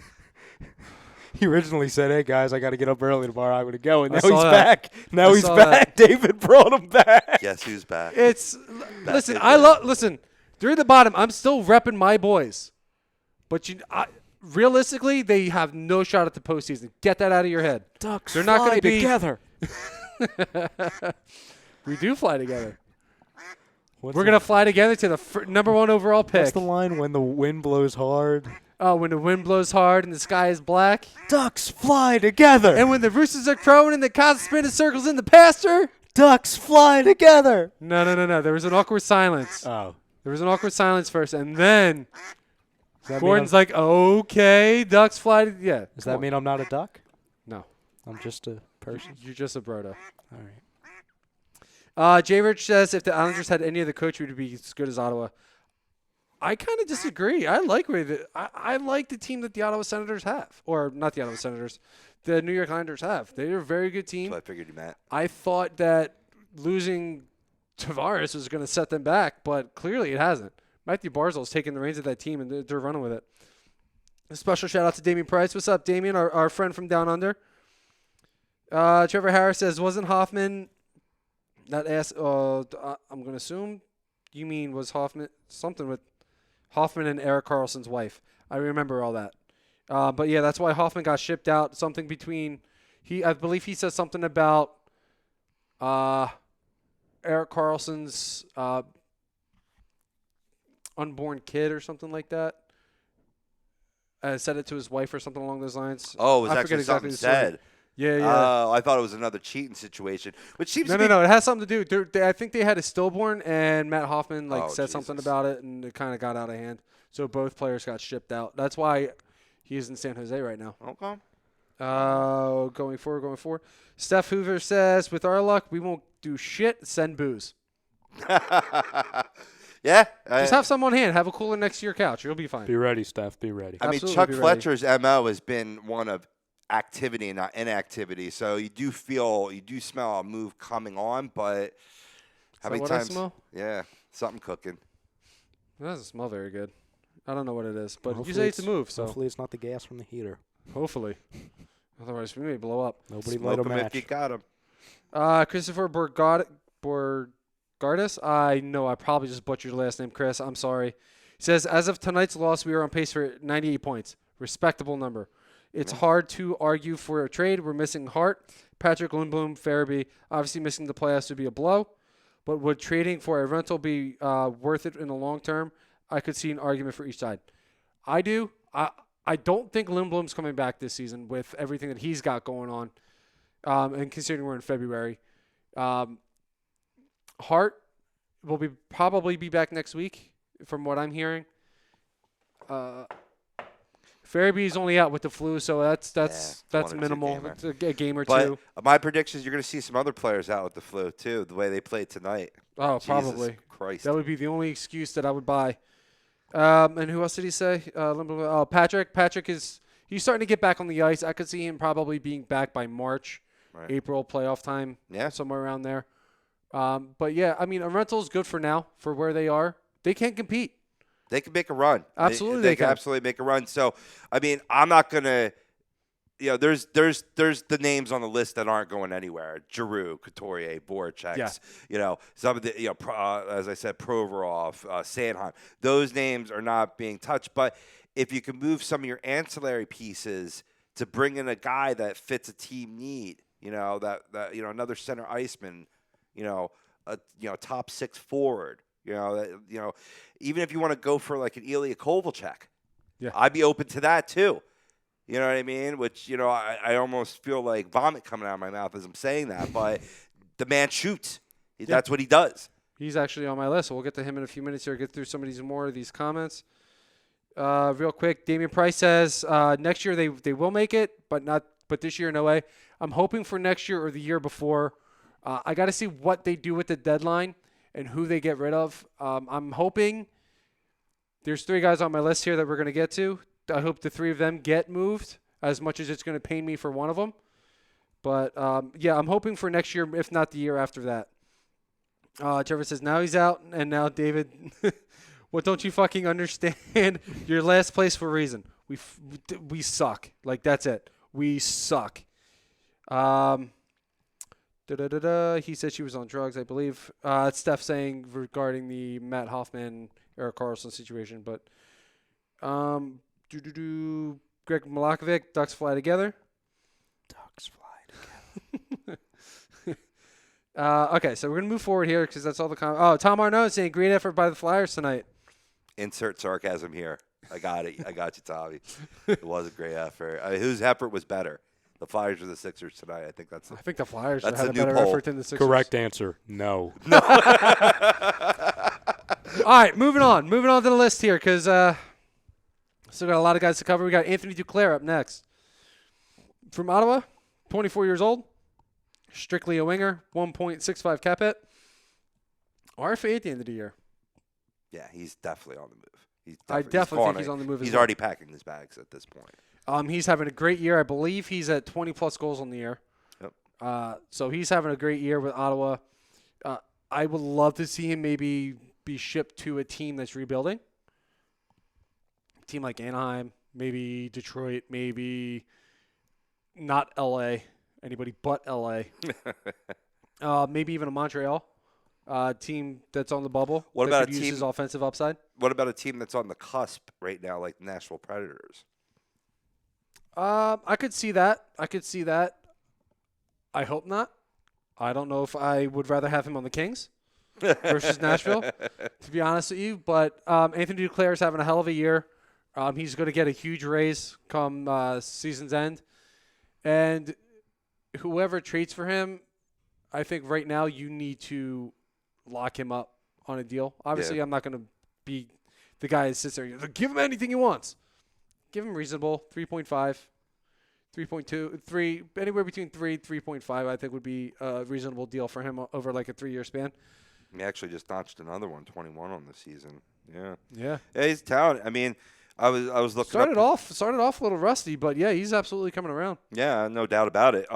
He originally said, hey, guys, I got to get up early tomorrow. I'm going to go. And now he's back. Now he's back. David brought him back. Guess who's back? Listen, they're at the bottom. I'm still repping my boys. But realistically, they have no shot at the postseason. Get that out of your head. Ducks They're not fly gonna be together. We do fly together. What's We're the- gonna fly together to the number 1 overall What's pick. the line? When the wind blows hard, Oh, when the wind blows hard and the sky is black, ducks fly together. and when the roosters are crowing and the cows spinning circles in the pasture. Ducks fly together. No. There was an awkward silence. Oh. There was an awkward silence first, and then Does that Gordon's mean like, "Okay, ducks fly." Yeah. does that mean I'm not a duck? No? I'm just a person. You're just a brodo. All right. Jay Rich says if the Islanders had any other coach, it would be as good as Ottawa. I kind of disagree. I like I like the team that the Ottawa Senators have, or not the Ottawa Senators, the New York Islanders have. They're a very good team. So I figured you meant. I thought that losing Tavares was going to set them back, but clearly it hasn't. Matthew Barzal's taking the reins of that team, and they're running with it. A special shout out to Damian Price. What's up, Damian, our friend from down under? Trevor Harris says, wasn't Hoffman not asked? I'm going to assume you mean was Hoffman something with Hoffman and Eric Carlson's wife. I remember all that. But yeah, that's why Hoffman got shipped out. Something between I believe he said something about Eric Carlson's unborn kid or something like that. Said it to his wife or something along those lines. Oh, it was I actually forget exactly something the story. said. Yeah. I thought it was another cheating situation, which seems No, to be It has something to do. I think they had a stillborn, and Matt Hoffman Oh, said something Jesus. about it, and it kind of got out of hand. So both players got shipped out. That's why he is in San Jose right now. Okay. Going forward. Steph Hoover says, with our luck, we won't do shit. Send booze. Yeah. Just have some on hand. Have a cooler next to your couch. You'll be fine. Be ready, Steph. Be ready. I mean, Absolutely Chuck be ready. Fletcher's MO has been one of activity and not inactivity. So you do smell a move coming on, but how that many what I times? smell? Yeah, something cooking. It doesn't smell very good. I don't know what it is, but you Hopefully say it's a move, so Hopefully it's not the gas from the heater. hopefully. Otherwise, we may blow up. Nobody light a Smoke 'em if match. you got 'em. Christopher Borgardis. I know I probably just butchered your last name, Chris. I'm sorry. He says, as of tonight's loss, we are on pace for 98 points. Respectable number. It's hard to argue for a trade. We're missing Hart, Patrick Lindblom, Farabee. Obviously, missing the playoffs would be a blow. But would trading for a rental be worth it in the long term? I could see an argument for each side. I do. I don't think Lindblom's coming back this season with everything that he's got going on, and considering we're in February. Hart will probably be back next week, from what I'm hearing. Farabee's only out with the flu, so that's one or two minimal. gamer. It's a game or But two. my prediction is you're going to see some other players out with the flu too, the way they played tonight. Oh, Jesus probably. Christ. That would be the only excuse that I would buy. And who else did he say? Patrick. Patrick he's starting to get back on the ice. I could see him probably being back by March, Right. April playoff time. Yeah. Somewhere around there. But yeah, I mean, a rental is good for now for where they are. They can't compete. They can make a run. Absolutely they they can can. absolutely make a run. So, I mean, I'm not gonna. There's the names on the list that aren't going anywhere. Giroux, Couturier, Voracek. Yeah. Some of the as I said, Provorov, Sanheim. Those names are not being touched. But if you can move some of your ancillary pieces to bring in a guy that fits a team need, that another center iceman, a top 6 forward. Even if you want to go for like an Ilya Kovalchuk, Yeah. I'd be open to that too. You know what I mean? Which, I almost feel like vomit coming out of my mouth as I'm saying that, but the man shoots. That's what he does. He's actually on my list, so we'll get to him in a few minutes here. Get through some of these more of these comments. Real quick, Damian Price says next year they will make it, but this year no way. I'm hoping for next year or the year before. I got to see what they do with the deadline and who they get rid of. I'm hoping there's 3 guys on my list here that we're going to get to. I hope the 3 of them get moved, as much as it's going to pain me for one of them. But, yeah, I'm hoping for next year, if not the year after that. Trevor says, now he's out, and now David, what don't you fucking understand? You're last place for a reason. We suck. Like, that's it. We suck. He said she was on drugs, I believe. It's Steph saying regarding the Matt Hoffman, Eric Carlson situation. But Greg Malakovic, Ducks fly together. Ducks fly together. Okay, so we're gonna move forward here because that's all the Tom Arnaud saying great effort by the Flyers tonight. Insert sarcasm here. I got it. I got you, Tommy. It was a great effort. Whose effort was better? The Flyers or the Sixers tonight? I think that's I think the Flyers That's had a a new better poll. effort than the Sixers. Correct answer. No. All right, moving on. Moving on to the list here because still got a lot of guys to cover. We got Anthony Duclair up next. From Ottawa, 24 years old, strictly a winger, 1.65 cap hit. RFA at the end of the year. Yeah, he's definitely on the move. I definitely think he's on the move as He's well. already packing his bags at this point. He's having a great year. I believe he's at 20-plus goals on the year. Yep. So he's having a great year with Ottawa. I would love to see him maybe be shipped to a team that's rebuilding. A team like Anaheim, maybe Detroit, maybe not L.A., anybody but L.A. Maybe even a Montreal team that's on the bubble. What that about could a use team- his offensive upside? What about a team that's on the cusp right now, like the Nashville Predators? I could see that. I hope not. I don't know if I would rather have him on the Kings versus Nashville, to be honest with you. But Anthony Duclair is having a hell of a year. He's going to get a huge raise come season's end. And whoever trades for him, I think right now you need to lock him up on a deal. Obviously, Yeah. I'm not going to be the guy that sits there. Give him anything he wants. Give him reasonable, 3.5, 3.2, 3, anywhere between 3.5 I think would be a reasonable deal for him over like a 3-year span. He actually just notched another one, 21 on the season. Yeah. Yeah. Yeah, he's talented. I mean, I was looking Started up. off a little rusty, but yeah, he's absolutely coming around. Yeah, no doubt about it.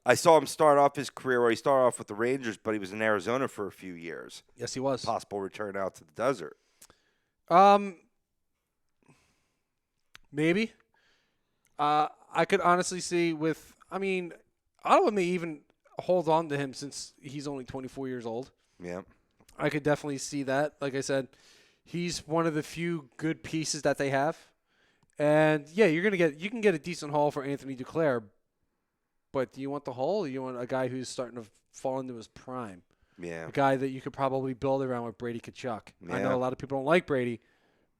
I saw him start off his career where he started off with the Rangers, but he was in Arizona for a few years. Yes, he was. Possible return out to the desert. Maybe. I could honestly see Ottawa may even hold on to him since he's only 24 years old. Yeah. I could definitely see that. Like I said, he's one of the few good pieces that they have. And yeah, you can get a decent haul for Anthony Duclair. But do you want the haul or do you want a guy who's starting to fall into his prime? Yeah. A guy that you could probably build around with Brady Tkachuk. I Yeah. know a lot of people don't like Brady,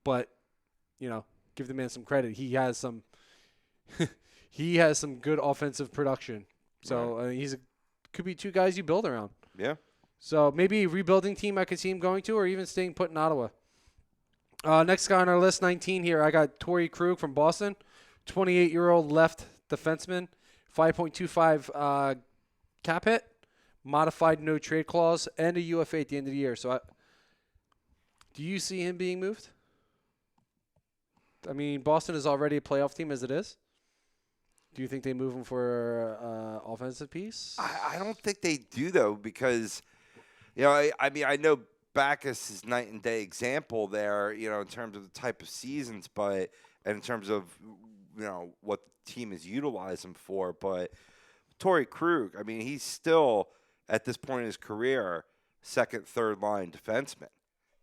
but give the man some credit. He has some good offensive production. So could be two guys you build around. Yeah. So maybe a rebuilding team I could see him going to, or even staying put in Ottawa. Next guy on our list, 19 here. I got Torrey Krug from Boston, 28-year-old left defenseman, 5.25 cap hit, modified no trade clause, and a UFA at the end of the year. So, do you see him being moved? I mean, Boston is already a playoff team as it is. Do you think they move him for offensive piece? I don't think they do, though, because, I mean, I know Backus is night and day example there, in terms of the type of seasons, and in terms of, what the team is utilizing him for. But Torrey Krug, I mean, he's still, at this point in his career, second, third line defenseman,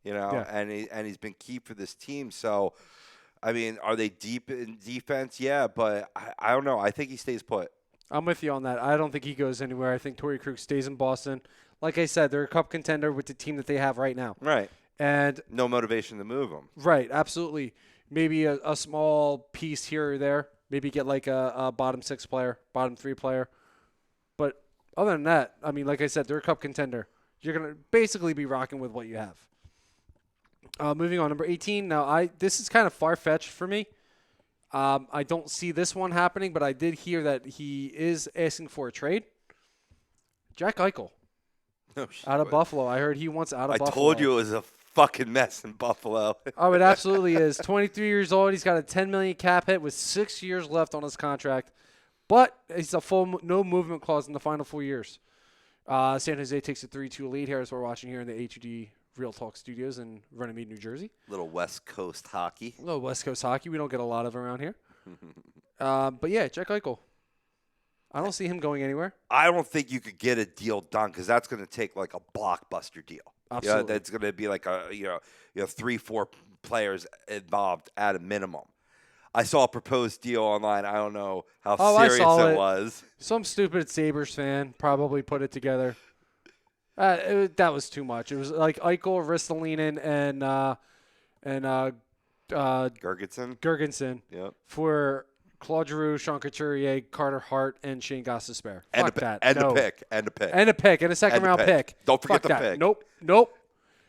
Yeah. and he's been key for this team. So, I mean, are they deep in defense? Yeah, but I don't know. I think he stays put. I'm with you on that. I don't think he goes anywhere. I think Torrey Krug stays in Boston. Like I said, they're a cup contender with the team that they have right now. Right. And No motivation to move him. right, absolutely. Maybe a small piece here or there. Maybe get like a bottom 6 player, bottom 3 player. But other than that, I mean, like I said, they're a cup contender. You're going to basically be rocking with what you have. Moving on, number 18. Now, this is kind of far-fetched for me. I don't see this one happening, but I did hear that he is asking for a trade. Jack Eichel No shit. out of Buffalo. I heard he wants out of I Buffalo. told you it was a fucking mess in Buffalo. Oh, it absolutely is. 23 years old. He's got a $10 million cap hit with 6 years left on his contract. But it's a full no movement clause in the final 4 years. San Jose takes a 3-2 lead here as we're watching here in the HUD Real Talk Studios in Runnymede, New Jersey. Little West Coast hockey. A little West Coast hockey. We don't get a lot of around here. But yeah, Jack Eichel. I don't see him going anywhere. I don't think you could get a deal done because that's going to take like a blockbuster deal. Absolutely. That's going to be like 3-4 players involved at a minimum. I saw a proposed deal online. I don't know how Oh, I serious saw it it. was. Some stupid Sabres fan probably put it together. That was too much. It was like Eichel, Ristolainen, and Gergensen. Gergensen Yep. for Claude Giroux, Sean Couturier, Carter Hart, and Shane Gostisbehere. And Fuck that. And no. a pick. And a pick. And a pick. And a second And a round pick. pick. Don't forget Fuck the that. pick. Nope.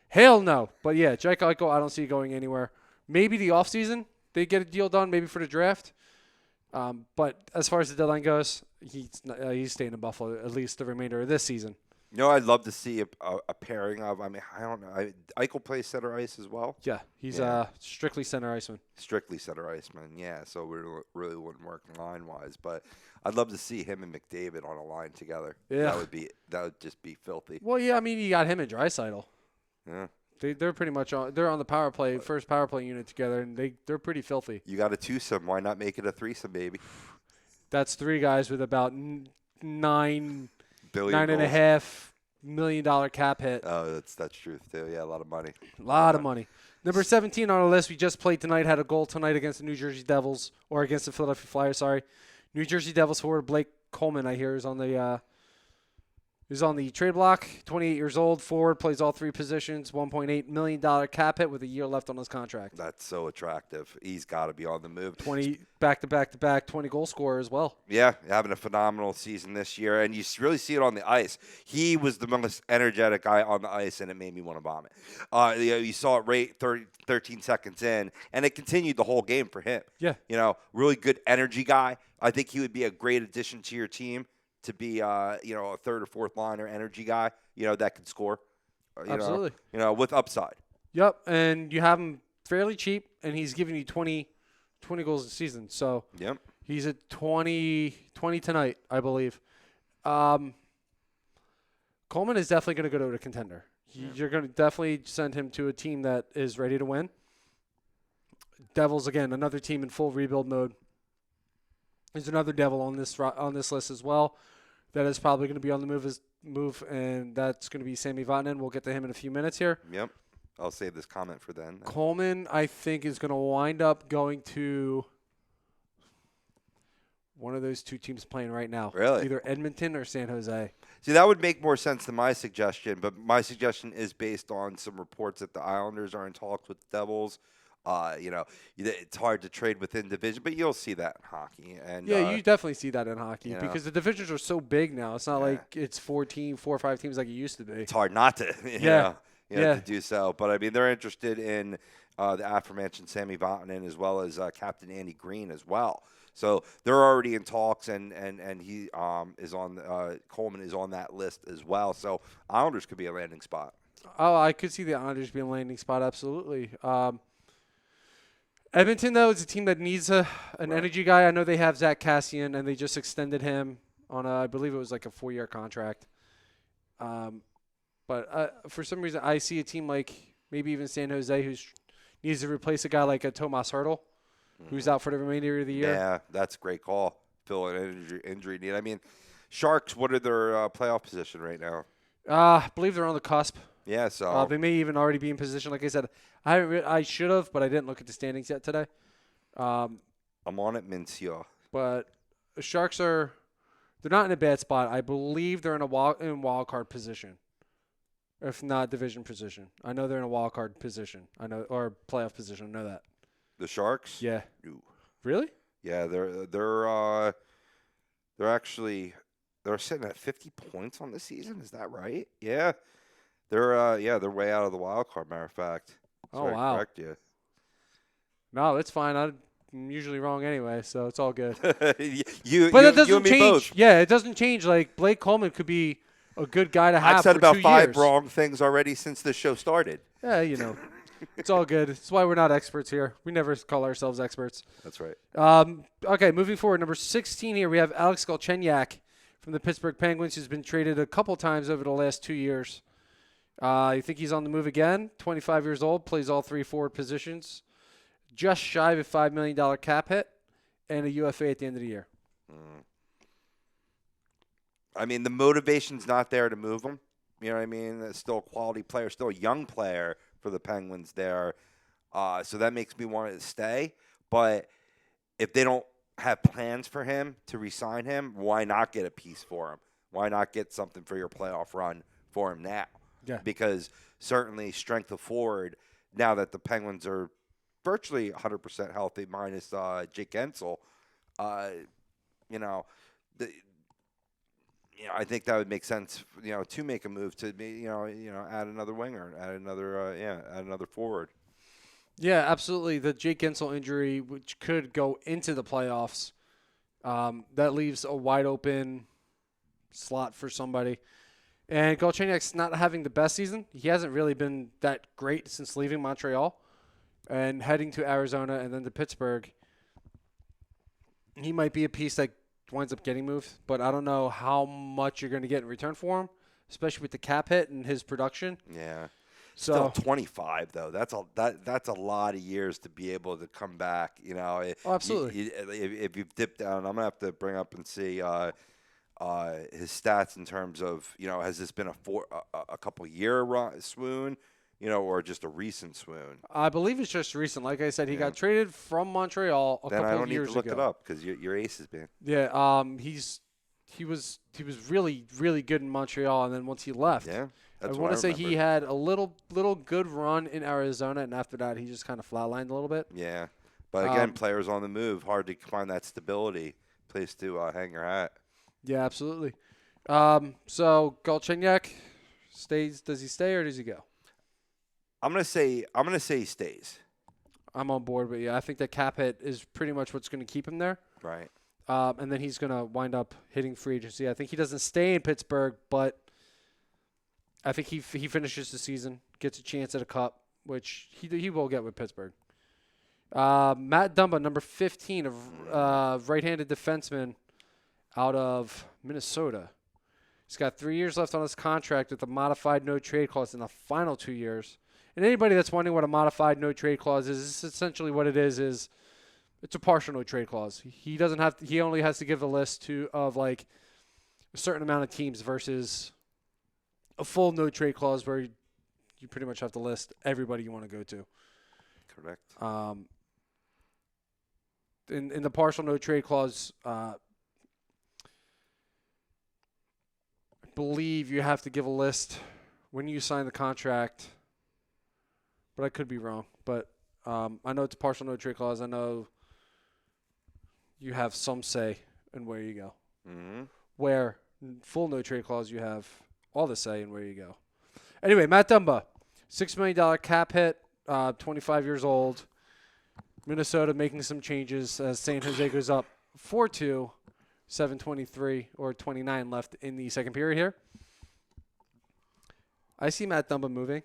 Hell no. But yeah, Jake Eichel, I don't see going anywhere. Maybe the offseason, they get a deal done, maybe for the draft. But as far as the deadline goes, he's staying in Buffalo at least the remainder of this season. You know, I'd love to see a pairing of. I mean, I don't know. Eichel plays center ice as well. Yeah, he's Yeah. strictly center iceman. Strictly center iceman. Yeah, so we really wouldn't work line wise, but I'd love to see him and McDavid on a line together. Yeah. That would just be filthy. Well, yeah, I mean, you got him and Draisaitl. Yeah. They're pretty much on. They're on the first power play unit together, and they're pretty filthy. You got a twosome. Why not make it a threesome, baby? That's three guys with about $9.5 million cap hit. Oh, that's truth too. Yeah, a lot of money. A lot of money. Number 17 on our list, we just played tonight, had a goal tonight against the New Jersey Devils, or against the Philadelphia Flyers, sorry. New Jersey Devils forward Blake Coleman, I hear, is on the trade block. 28 years old, forward, plays all three positions, $1.8 million cap hit with a year left on his contract. That's so attractive. He's got to be on the move. 20 back-to-back 20 goal scorer as well. Yeah, having a phenomenal season this year, and you really see it on the ice. He was the most energetic guy on the ice, and it made me want to vomit. You saw it right 13 seconds in, and it continued the whole game for him. Yeah. You know, really good energy guy. I think he would be a great addition to your team to be, a third or fourth liner energy guy, that can score. Absolutely. With upside. Yep, and you have him fairly cheap, and he's giving you 20 goals a season. So Yep. he's at 20 tonight, I believe. Coleman is definitely going to go to a contender. You're going to definitely send him to a team that is ready to win. Devils, again, another team in full rebuild mode. There's another Devil on this list as well that is probably going to be on the move, and that's going to be Sami Vatanen. We'll get to him in a few minutes here. Yep. I'll save this comment for then. Coleman, I think, is going to wind up going to one of those two teams playing right now. Really? Either Edmonton or San Jose. See, that would make more sense than my suggestion, but my suggestion is based on some reports that the Islanders are in talks with the Devils. It's hard to trade within division, but you'll see that in hockey. And Yeah, you definitely see that in hockey you know. because the divisions are so big now. It's not like it's 4 or 5 teams like it used to be. it's hard not to, to do so. But I mean, they're interested in the aforementioned Sami Vatanen as well as Captain Andy Green as well. So they're already in talks, and he is on Coleman is on that list as well. So Islanders could be a landing spot. Oh, I could see the Islanders being a landing spot, absolutely. Edmonton, though, is a team that needs an energy guy. I know they have Zach Cassian, and they just extended him on I believe it was like a 4-year contract. But for some reason, I see a team like maybe even San Jose who needs to replace a guy like a Tomas Hertl, who's out for the remainder of the year. Yeah, that's a great call. Fill an injury need. I mean, Sharks, what are their playoff position right now? I believe they're on the cusp. Yeah, so They may even already be in position. Like I said, I should have, but I didn't look at the standings yet today. I'm on it, Monsieur. But the Sharks they're not in a bad spot. I believe they're in wild card position, if not division position. I know they're in a wild card position. Or playoff position. I know that. The Sharks? Yeah. Ooh. Really? Yeah, they're sitting at 50 points on the season. Is that right? Yeah. They're way out of the wild card. Matter of fact. Oh, wow. Correct you. No, it's fine. I'm usually wrong anyway, so it's all good. But But it doesn't change. Yeah, it doesn't change. Like Blake Coleman could be a good guy to have. I've said for about 2 5 years. wrong things already since the show started. Yeah, it's all good. That's why we're not experts here. We never call ourselves experts. That's right. Okay, moving forward, number 16 here, we have Alex Galchenyuk from the Pittsburgh Penguins, who's been traded a couple times over the last 2 years. I think he's on the move again. 25 years old, plays all 3 forward positions. Just shy of a $5 million cap hit and a UFA at the end of the year. I mean, the motivation's not there to move him. You know what I mean? It's still a quality player, still a young player for the Penguins there. So that makes me want to stay. But if they don't have plans for him to re-sign him, why not get a piece for him? Why not get something for your playoff run for him now. Yeah. Because certainly strength of forward, now that the Penguins are virtually 100% healthy minus Jake Gensel, you know, I think that would make sense, to make a move to be, add another winger, add another forward. Yeah, absolutely. The Jake Gensel injury, which could go into the playoffs, that leaves a wide open slot for somebody. And Galchenyuk's not having the best season. He hasn't really been that great since leaving Montreal and heading to Arizona and then to Pittsburgh. He might be a piece that winds up getting moved, but I don't know how much you're going to get in return for him, especially with the cap hit and his production. Yeah. So Still 25 though. That's a lot of years to be able to come back. Oh, absolutely. If you've dipped down, I'm gonna have to bring up and see his stats in terms of has this been a couple year swoon, or just a recent swoon. I believe it's just recent. Like I said, he got traded from Montreal a Then I couple don't of need years to look ago. it up because your ace has been. Yeah, he was really really good in Montreal, and then once he left, Yeah. I That's want to say he remember. had a little good run in Arizona, and after that, he just kind of flatlined a little bit. Yeah. But again, Um, players on the move, hard to find that stability, place to hang your hat. Yeah, absolutely. So Galchenyuk stays. Does he stay or does he go? I'm gonna say he stays. I'm on board, but yeah, I think that cap hit is pretty much what's going to keep him there. Right. And then he's going to wind up hitting free agency. I think he doesn't stay in Pittsburgh, but I think he finishes the season, gets a chance at a cup, which he will get with Pittsburgh. Matt Dumba, number 15, of right-handed defenseman out of Minnesota. He's got 3 years left on his contract with a modified no-trade clause in the final 2 years. And anybody that's wondering what a modified no-trade clause is, this is essentially what it is it's a partial no-trade clause. He doesn't have to, he only has to give a list of like a certain amount of teams versus a full no-trade clause where you pretty much have to list everybody you want to go to. Correct. In the partial no-trade clause, I believe you have to give a list when you sign the contract, but I could be wrong. But I know it's a partial no-trade clause. I know you have some say in where you go. Mm-hmm. Where full no-trade clause, you have all the say in where you go. Anyway, Matt Dumba, $6 million cap hit, 25 years old. Minnesota making some changes as San Jose goes up 4-2, 7:23 or 29 left in the second period here. I see Matt Dumba moving,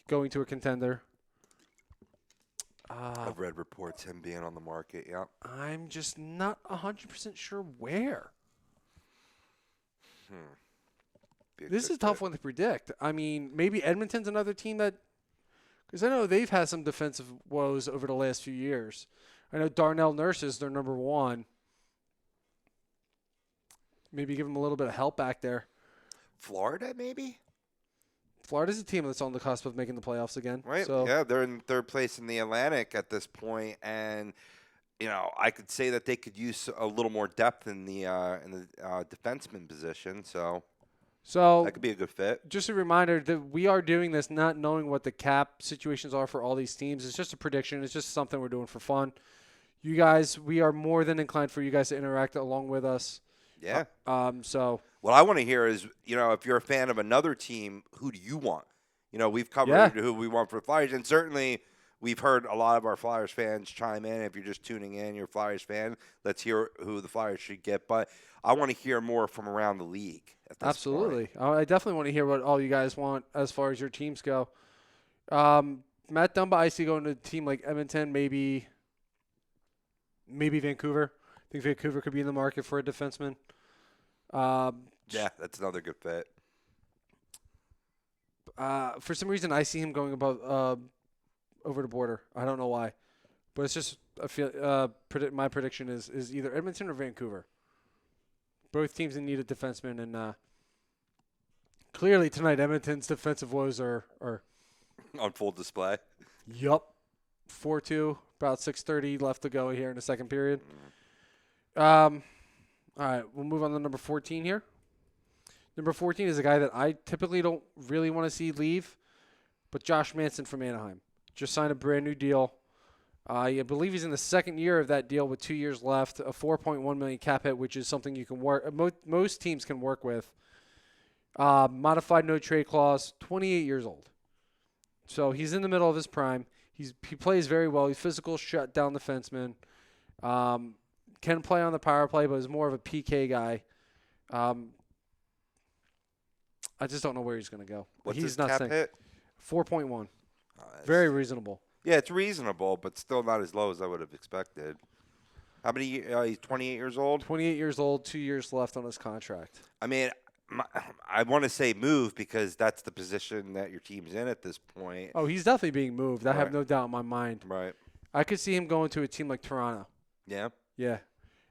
going to a contender. I've read reports him being on the market. Yeah. I'm just not 100% sure where. Be a This good is a tough fit. one to predict. I mean, maybe Edmonton's another team that, because I know they've had some defensive woes over the last few years. I know Darnell Nurse is their number one. Maybe give them a little bit of help back there. Florida, maybe. Florida's a team that's on the cusp of making the playoffs again. Right. So, Yeah, they're in third place in the Atlantic at this point, and I could say that they could use a little more depth in the defenseman position. So that could be a good fit. just a reminder that we are doing this not knowing what the cap situations are for all these teams. It's just a prediction. It's just something we're doing for fun. You guys, we are more than inclined for you guys to interact along with us. Yeah. So What I want to hear is, if you're a fan of another team, who do you want? We've covered Yeah. who we want for the Flyers, and certainly we've heard a lot of our Flyers fans chime in. If you're just tuning in, you're a Flyers fan, let's hear who the Flyers should get. But I want to hear more from around the league at this absolutely. point. I definitely want to hear what all you guys want as far as your teams go. Matt Dumba, I see going to a team like Edmonton, maybe Vancouver. I think Vancouver could be in the market for a defenseman. Yeah, that's another good fit. For some reason, I see him going above over the border. I don't know why, but it's just my prediction is either Edmonton or Vancouver. Both teams in need of defensemen, and clearly tonight Edmonton's defensive woes are On full display. 4-2, about 6:30 left to go here in the second period. All right, we'll move on to number 14 here. Number 14 is a guy that I typically don't really want to see leave, but Josh Manson from Anaheim just signed a brand new deal. I believe he's in the second year of that deal with 2 years left, a $4.1 million cap hit, which is something you can work. Most teams can work with. Modified no trade clause, 28 years old. So he's in the middle of his prime. He plays very well. He's physical, shut down defenseman. Can play on the power play, but is more of a PK guy. I just don't know where he's going to go. What's he's his not cap saying hit? 4.1. That's- Very reasonable. Yeah, it's reasonable, but still not as low as I would have expected. How many? He's 28 years old. 28 years old, 2 years left on his contract. I mean, I want to say move because that's the position that your team's in at this point. Oh, he's definitely being moved. I have Right. no doubt in my mind. Right. I could see him going to a team like Toronto. Yeah. Yeah.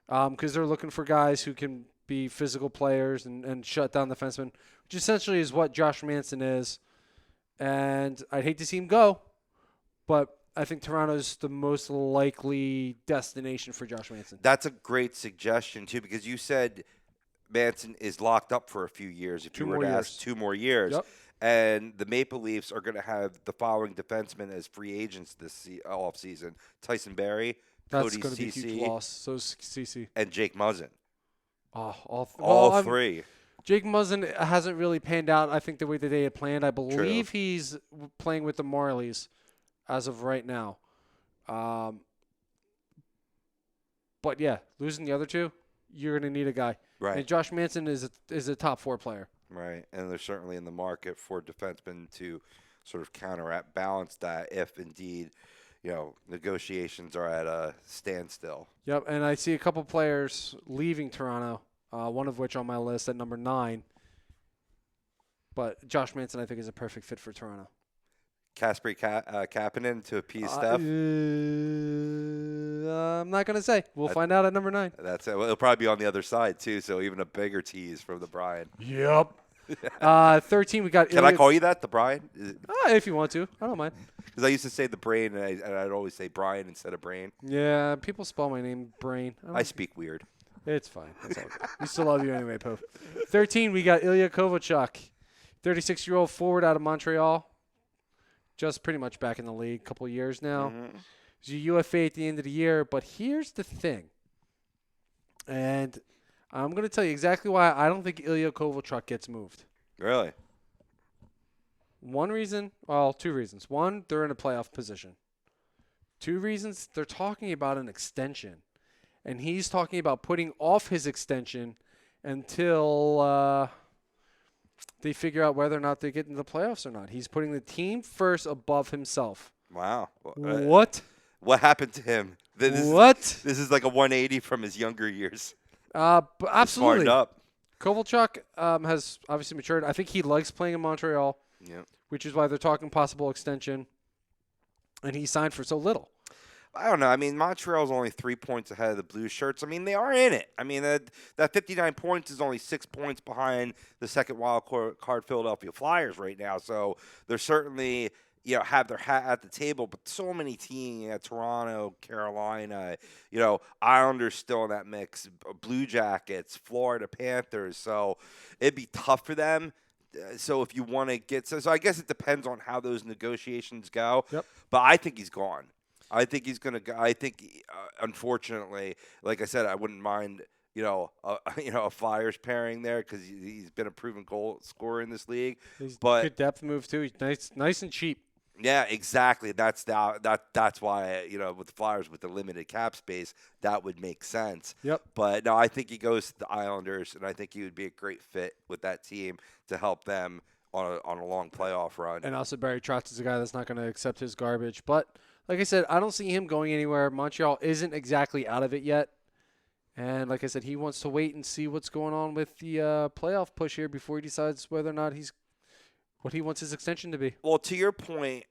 Because they're looking for guys who can be physical players and shut down defensemen, which essentially is what Josh Manson is. And I'd hate to see him go, but I think Toronto's the most likely destination for Josh Manson. That's a great suggestion too, because you said Manson is locked up for a few years. If 2 you were more to years. ask 2 more years, Yep. and the Maple Leafs are going to have the following defensemen as free agents this off season: Tyson Barrie, That's Cody going to be a huge Ceci, loss. So is CC. and Jake Muzzin. Oh, All three. Jake Muzzin hasn't really panned out, I think, the way that they had planned. I believe he's playing with the Marlies as of right now. But, yeah, losing the other two, you're going to need a guy. Right. And Josh Manson is a top 4 player. Right, and they're certainly in the market for defensemen to sort of balance that if indeed, negotiations are at a standstill. Yep, and I see a couple players leaving Toronto, one of which on my list at number 9. But Josh Manson, I think, is a perfect fit for Toronto. Kasperi Kapanen to appease Steph. I'm not going to say. We'll find out at number 9. That's it. Well, it'll probably be on the other side too, so even a bigger tease from the Brian. Yep. 13, we got Can I Ilya- call you that, the Brian? If you want to. I don't mind. Because I used to say the Brain, and I'd always say Brian instead of Brain. Yeah, people spell my name Brain. I speak weird. It's fine. It's all good. We still love you anyway, Pope. 13, we got Ilya Kovalchuk, 36-year-old forward out of Montreal. Just pretty much back in the league, a couple years now. He's a UFA at the end of the year, but here's the thing. And I'm going to tell you exactly why I don't think Ilya Kovalchuk gets moved. Really? One reason, well, 2 reasons. One, they're in a playoff position. 2 reasons, they're talking about an extension. And he's talking about putting off his extension until they figure out whether or not they get into the playoffs or not. He's putting the team first above himself. Wow. What? What happened to him? What? This is like a 180 from his younger years. But absolutely. Smartened up. Kovalchuk has obviously matured. I think he likes playing in Montreal, Yeah. which is why they're talking possible extension. And he signed for so little. I don't know. I mean, Montreal's only 3 points ahead of the Blue Shirts. I mean, they are in it. I mean, that 59 points is only 6 points behind the second wild card Philadelphia Flyers right now. So they're certainly, have their hat at the table. But so many teams, Toronto, Carolina, Islanders still in that mix, Blue Jackets, Florida Panthers. So it'd be tough for them. So if you want to get so I guess it depends on how those negotiations go. Yep. But I think he's gone. I think he's going to go. I think, unfortunately, like I said, I wouldn't mind, a Flyers pairing there because he's been a proven goal scorer in this league. He's But good depth move too. He's nice and cheap. yeah, exactly. That's why with the Flyers with the limited cap space, that would make sense. Yep. But no, I think he goes to the Islanders, and I think he would be a great fit with that team to help them on a long playoff run. And also Barry Trotz is a guy that's not going to accept his garbage. But like I said, I don't see him going anywhere. Montreal isn't exactly out of it yet. And like I said, he wants to wait and see what's going on with the playoff push here before he decides whether or not what he wants his extension to be. Well, to your point,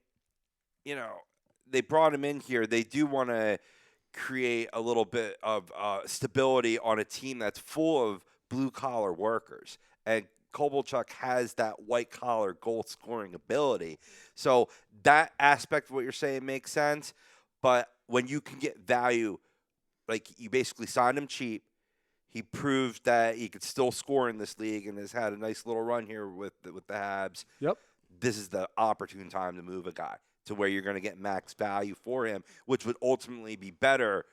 they brought him in here. They do want to create a little bit of stability on a team that's full of blue-collar workers. And Kovalchuk has that white-collar goal-scoring ability. So that aspect of what you're saying makes sense. But when you can get value, like you basically signed him cheap, He proved that he could still score in this league and has had a nice little run here with the Habs. Yep. This is the opportune time to move a guy to where you're going to get max value for him, which would ultimately be better,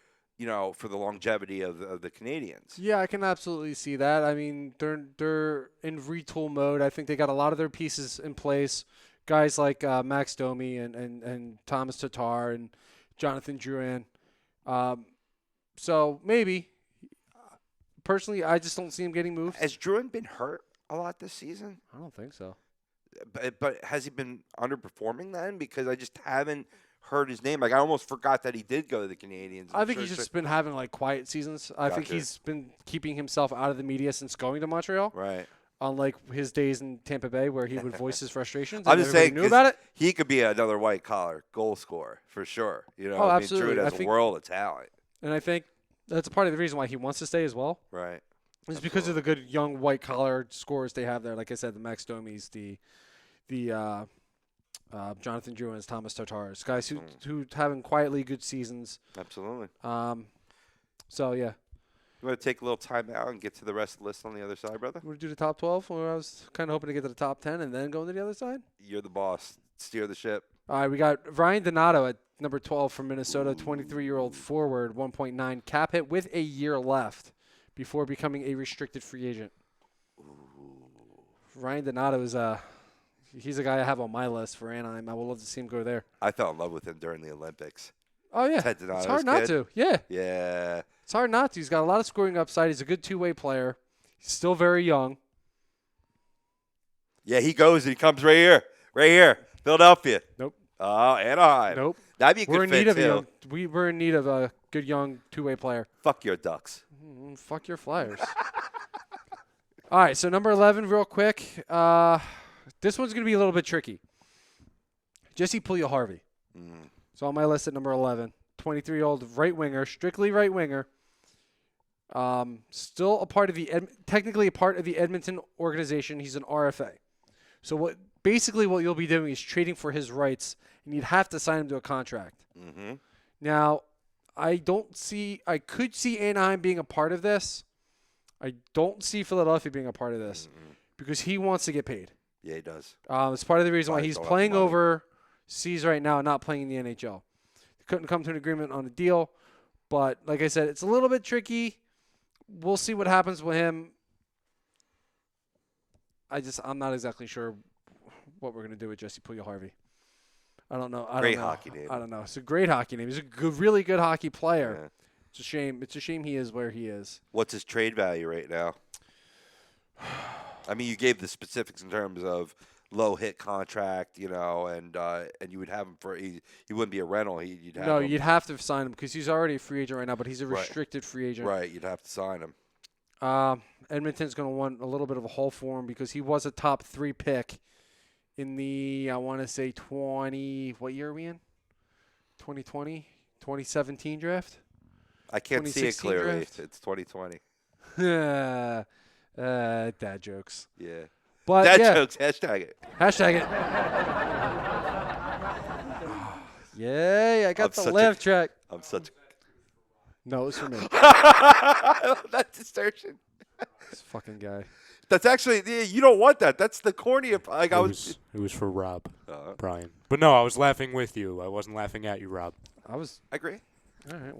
for the longevity of the Canadians. Yeah, I can absolutely see that. I mean, they're in retool mode. I think they got a lot of their pieces in place. Guys like Max Domi and Thomas Tatar and Jonathan Drouin. So maybe. Personally, I just don't see him getting moved. Has Drouin been hurt a lot this season? I don't think so. But has he been underperforming then? Because I just haven't heard his name. Like, I almost forgot that he did go to the Canadians. I think he's just been having like quiet seasons. I think Gotcha. he's been keeping himself out of the media since going to Montreal. Right. Unlike his days in Tampa Bay, where he would voice his frustrations. I'm and just everybody saying knew 'cause about it. he could be another white-collar goal scorer for sure. Oh, absolutely. Drouin I has a think- world of talent. And I think that's a part of the reason why he wants to stay as well. Right. It's because of the good young white collar scorers they have there. Like I said, the Max Domis, the Jonathan Drouins, Thomas Tatars, guys who having quietly good seasons. Absolutely. So yeah, You want to take a little time out and get to the rest of the list on the other side, brother? we're gonna do the top 12. Where I was kind of hoping to get to the top 10 and then go into the other side. You're the boss. Steer the ship. All right, we got Ryan Donato at number 12 from Minnesota, 23-year-old forward, 1.9 cap hit with a year left before becoming a restricted free agent. Ryan Donato is he's a guy I have on my list for Anaheim. I would love to see him go there. I fell in love with him during the Olympics. Oh yeah, Ted it's Donato's hard not kid. to. Yeah, Yeah. it's hard not to. He's got a lot of scoring upside. He's a good two-way player. He's still very young. Yeah, he goes and he comes right here. Right here. Philadelphia. Nope. Oh, Anaheim. Nope. That'd be a good We're in fit, need of too. we're in need of a good young two-way player. Fuck your Ducks. Fuck your Flyers. All right, so number 11, real quick. This one's going to be a little bit tricky. Jesse Puljujarvi. So on my list at number 11, 23-year-old right winger, strictly right winger. Still a part of technically a part of the Edmonton organization. He's an RFA. So what you'll be doing is trading for his rights, and you'd have to sign him to a contract. Mm-hmm. Now, I could see Anaheim being a part of this. I don't see Philadelphia being a part of this because he wants to get paid. Yeah, he does. It's part of the reason why Flyers he's don't have playing the money. overseas right now and not playing in the NHL. Couldn't come to an agreement on a deal, but like I said, it's a little bit tricky. We'll see what happens with him. I'm not exactly sure what we're gonna do with Jesse Puljujarvi. I don't know. Great hockey name. I don't know. It's a great hockey name. He's a really good hockey player. Yeah. It's a shame. It's a shame he is where he is. What's his trade value right now? I mean, you gave the specifics in terms of low hit contract, and you would have him for he wouldn't be a rental. You'd have him. You'd have to sign him because he's already a free agent right now, but he's a Right. restricted free agent. Right, you'd have to sign him. Edmonton's going to want a little bit of a haul for him because he was a top 3 pick in the, I want to say what year are we in? 2020? 2017 draft? I can't see it 2016 clearly. draft? It's 2020. Dad jokes. Yeah. But Dad yeah, jokes. Hashtag it. hashtag it. Yay, I got I'm the such a- laugh track. I'm such. No, it's for me. That distortion. This fucking guy. That's actually you don't want that. That's the corny. Like I was. It was for Rob, Uh, Brian. But no, I was laughing with you. I wasn't laughing at you, Rob. I was, I agree. all right,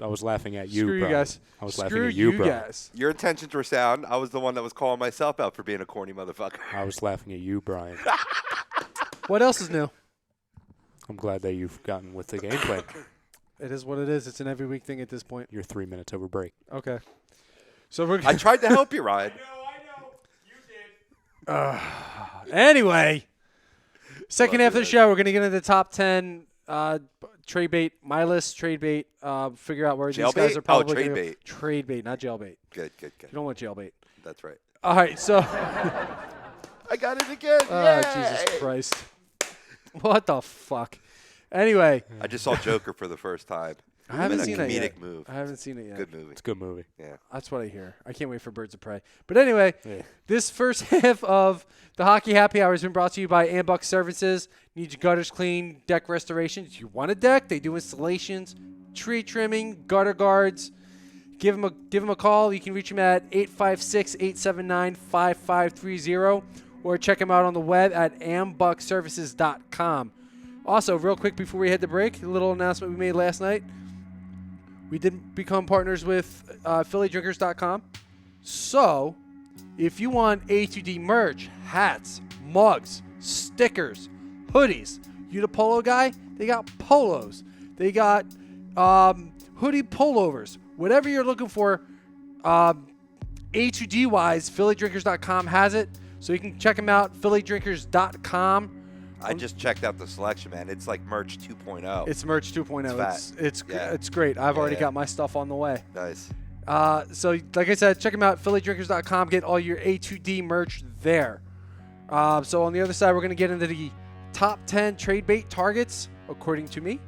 I was laughing at you, Screw you Brian. guys. I was Screw laughing at you, Brian. guys. Your intentions were sound. I was the one that was calling myself out for being a corny motherfucker. I was laughing at you, Brian. What else is new? I'm glad that you've gotten with the gameplay. It is what it is. It's an every week thing at this point. You're 3 minutes over break. Okay. So we're I tried to help you, Ryan. anyway. Second Love half of the it. show, we're gonna get into the top 10 trade bait. My list, trade bait. Figure out where these guys Jailbait? are Oh, probably trade gonna go. bait. Trade bait, not jailbait. Good. You don't want jailbait. That's right. All right. So, I got it again. Jesus Yay! Christ. What the fuck? Anyway, I just saw Joker for the first time. I haven't Been a seen that comedic yet. move. I haven't seen it yet. Good movie. It's a good movie. Yeah. That's what I hear. I can't wait for Birds of Prey. But anyway, Yeah. this first half of the Hockey Happy Hour has been brought to you by Ambuck Services. Need your gutters clean, deck restorations. You want a deck? They do installations, tree trimming, gutter guards. give him a call. You can reach him at 856-879-5530 or check him out on the web at ambuckservices.com. Also, real quick before we head to break, a little announcement we made last night. We did become partners with PhillyDrinkers.com. So, if you want A2D merch, hats, mugs, stickers, hoodies, you the polo guy, they got polos. They got hoodie pullovers. Whatever you're looking for, A2D wise, PhillyDrinkers.com has it. So you can check them out, PhillyDrinkers.com. I just checked out the selection, man. It's like merch 2.0. It's merch 2.0. It's It's great. I've already got my stuff on the way. Nice. So like I said, check them out, PhillyDrinkers.com. Get all your A2D merch there. So on the other side, we're going to get into the top 10 trade bait targets, according to me.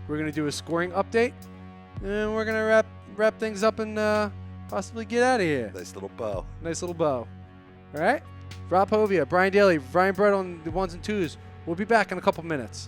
We're going to do a scoring update, and we're going to wrap things up and possibly get out of here. Nice little bow. Nice little bow. All right? Rob Povia, Brian Daly, Ryan Brett on the ones and twos. We'll be back in a couple minutes.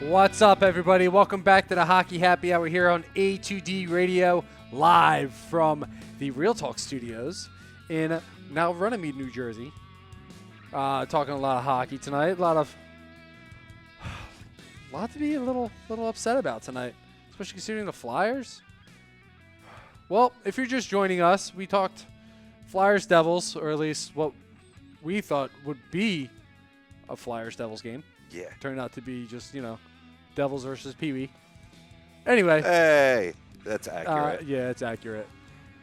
What's up, everybody? Welcome back to the Hockey Happy Hour here on A2D Radio, live from the Real Talk Studios in now Runnymede, New Jersey. Talking a lot of hockey tonight. A lot to be a little upset about tonight, especially considering the Flyers. Well, if you're just joining us, we talked Flyers Devils, or at least what we thought would be a Flyers Devils game. Yeah. Turned out to be just, Devils versus Pee Wee. Anyway. Hey, that's accurate. Yeah, it's accurate.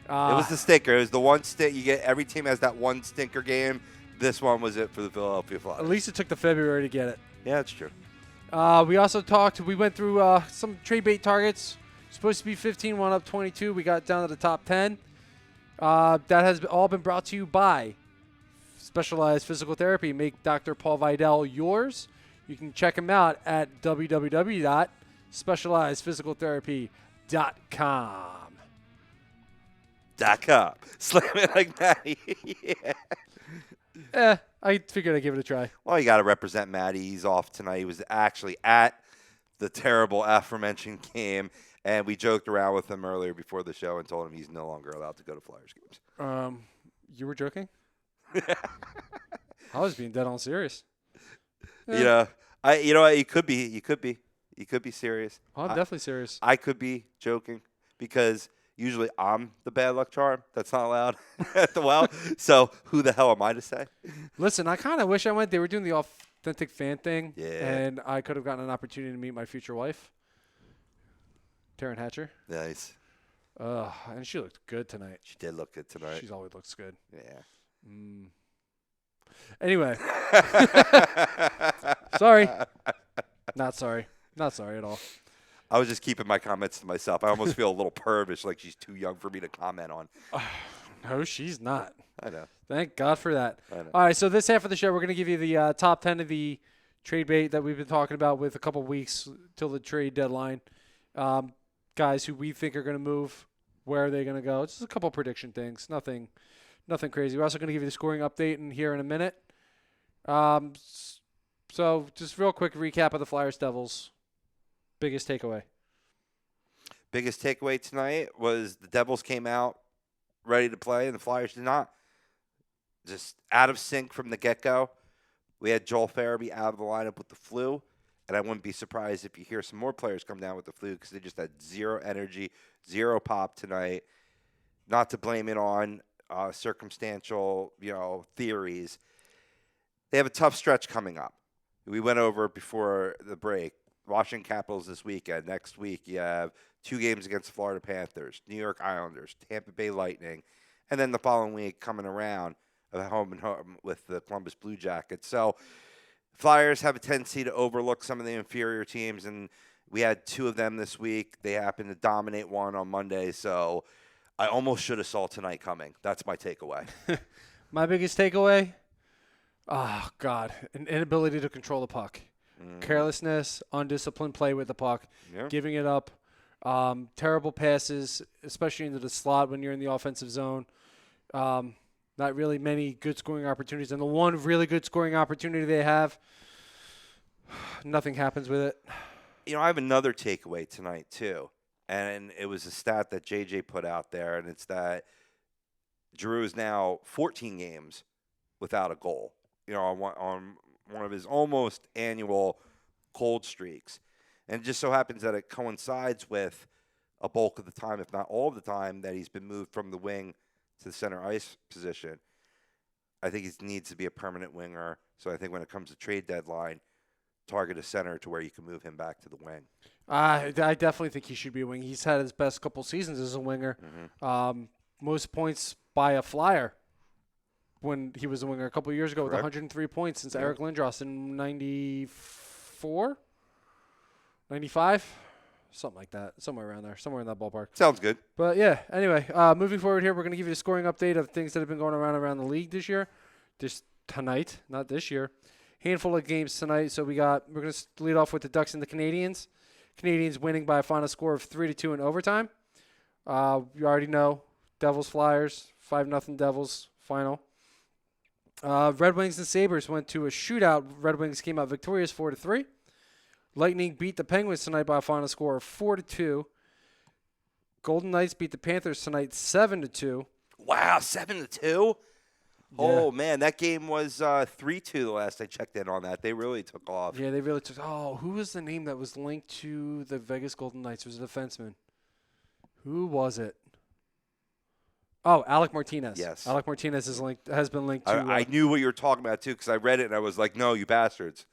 It was the stinker. It was the one stink. You get every team has that one stinker game. This one was it for the Philadelphia Flyers. At least it took the February to get it. Yeah, that's true. We also we went through some trade bait targets. Supposed to be 15, one up 22. We got down to the top 10. That has all been brought to you by Specialized Physical Therapy. Make Dr. Paul Vidal yours. You can check him out at www.specializedphysicaltherapy.com. .com. Slam it like that. Yeah. I figured I'd give it a try. Well, you got to represent Matty. He's off tonight. He was actually at the terrible aforementioned game, and we joked around with him earlier before the show and told him he's no longer allowed to go to Flyers games. You were joking? I was being dead on serious. You know what? You could be serious. Oh, I'm definitely serious. I could be joking because usually I'm the bad luck charm that's not allowed at the well. So who the hell am I to say? Listen, I kind of wish I went. They were doing the authentic fan thing, Yeah. and I could have gotten an opportunity to meet my future wife, Taryn Hatcher. Nice. And she looked good tonight. She did look good tonight. She's always looks good. Yeah. Anyway. Sorry. Not sorry. Not sorry at all. I was just keeping my comments to myself. I almost feel a little pervish, like she's too young for me to comment on. No, she's not. I know. Thank God for that. I know. All right, so this half of the show, we're going to give you the top 10 of the trade bait that we've been talking about with a couple weeks till the trade deadline. Guys who we think are going to move, where are they going to go? Just a couple prediction things. Nothing crazy. We're also going to give you the scoring update in here in a minute. So just real quick recap of the Flyers Devils. Biggest takeaway. Biggest takeaway tonight was the Devils came out ready to play, and the Flyers did not. Just out of sync from the get-go. We had Joel Farabee out of the lineup with the flu, and I wouldn't be surprised if you hear some more players come down with the flu because they just had zero energy, zero pop tonight. Not to blame it on circumstantial, theories. They have a tough stretch coming up. We went over it before the break. Washington Capitals this weekend. Next week, you have 2 games against the Florida Panthers, New York Islanders, Tampa Bay Lightning, and then the following week coming around home and home with the Columbus Blue Jackets. So Flyers have a tendency to overlook some of the inferior teams, and we had 2 of them this week. They happened to dominate one on Monday, so I almost should have saw tonight coming. That's my takeaway. My biggest takeaway? Oh, God. An inability to control the puck. Carelessness, undisciplined play with the puck, giving it up, terrible passes, especially into the slot when you're in the offensive zone. Not really many good scoring opportunities. And the one really good scoring opportunity they have, nothing happens with it. I have another takeaway tonight, too. And it was a stat that JJ put out there, and it's that Drew is now 14 games without a goal, on one of his almost annual cold streaks. And it just so happens that it coincides with a bulk of the time, if not all of the time, that he's been moved from the wing to the center ice position. I think he needs to be a permanent winger. So I think when it comes to trade deadline, target a center to where you can move him back to the wing. I definitely think he should be a wing. He's had his best couple seasons as a winger. Most points by a Flyer when he was a winger a couple of years ago. Correct. With 103 points since Eric Lindros in 94, 95, something like that, somewhere around there, somewhere in that ballpark. Sounds good. But, yeah, anyway, moving forward here, we're going to give you a scoring update of things that have been going around the league this year. Just tonight, not this year. Handful of games tonight. So we're going to lead off with the Ducks and the Canadiens. Canadiens winning by a final score of 3-2 in overtime. You already know, Devils Flyers, 5-0 Devils final. Red Wings and Sabres went to a shootout. Red Wings came out victorious 4-3. Lightning beat the Penguins tonight by a final score of 4-2. Golden Knights beat the Panthers tonight 7-2. Wow, 7-2. Oh man, that game was 3-2 the last I checked in on that. They really took off. Yeah, they really took. Oh, who was the name that was linked to the Vegas Golden Knights? It was a defenseman. Who was it? Oh, Alec Martinez. Yes. Alec Martinez has been linked to. I knew what you were talking about too because I read it and I was like, no, you bastards.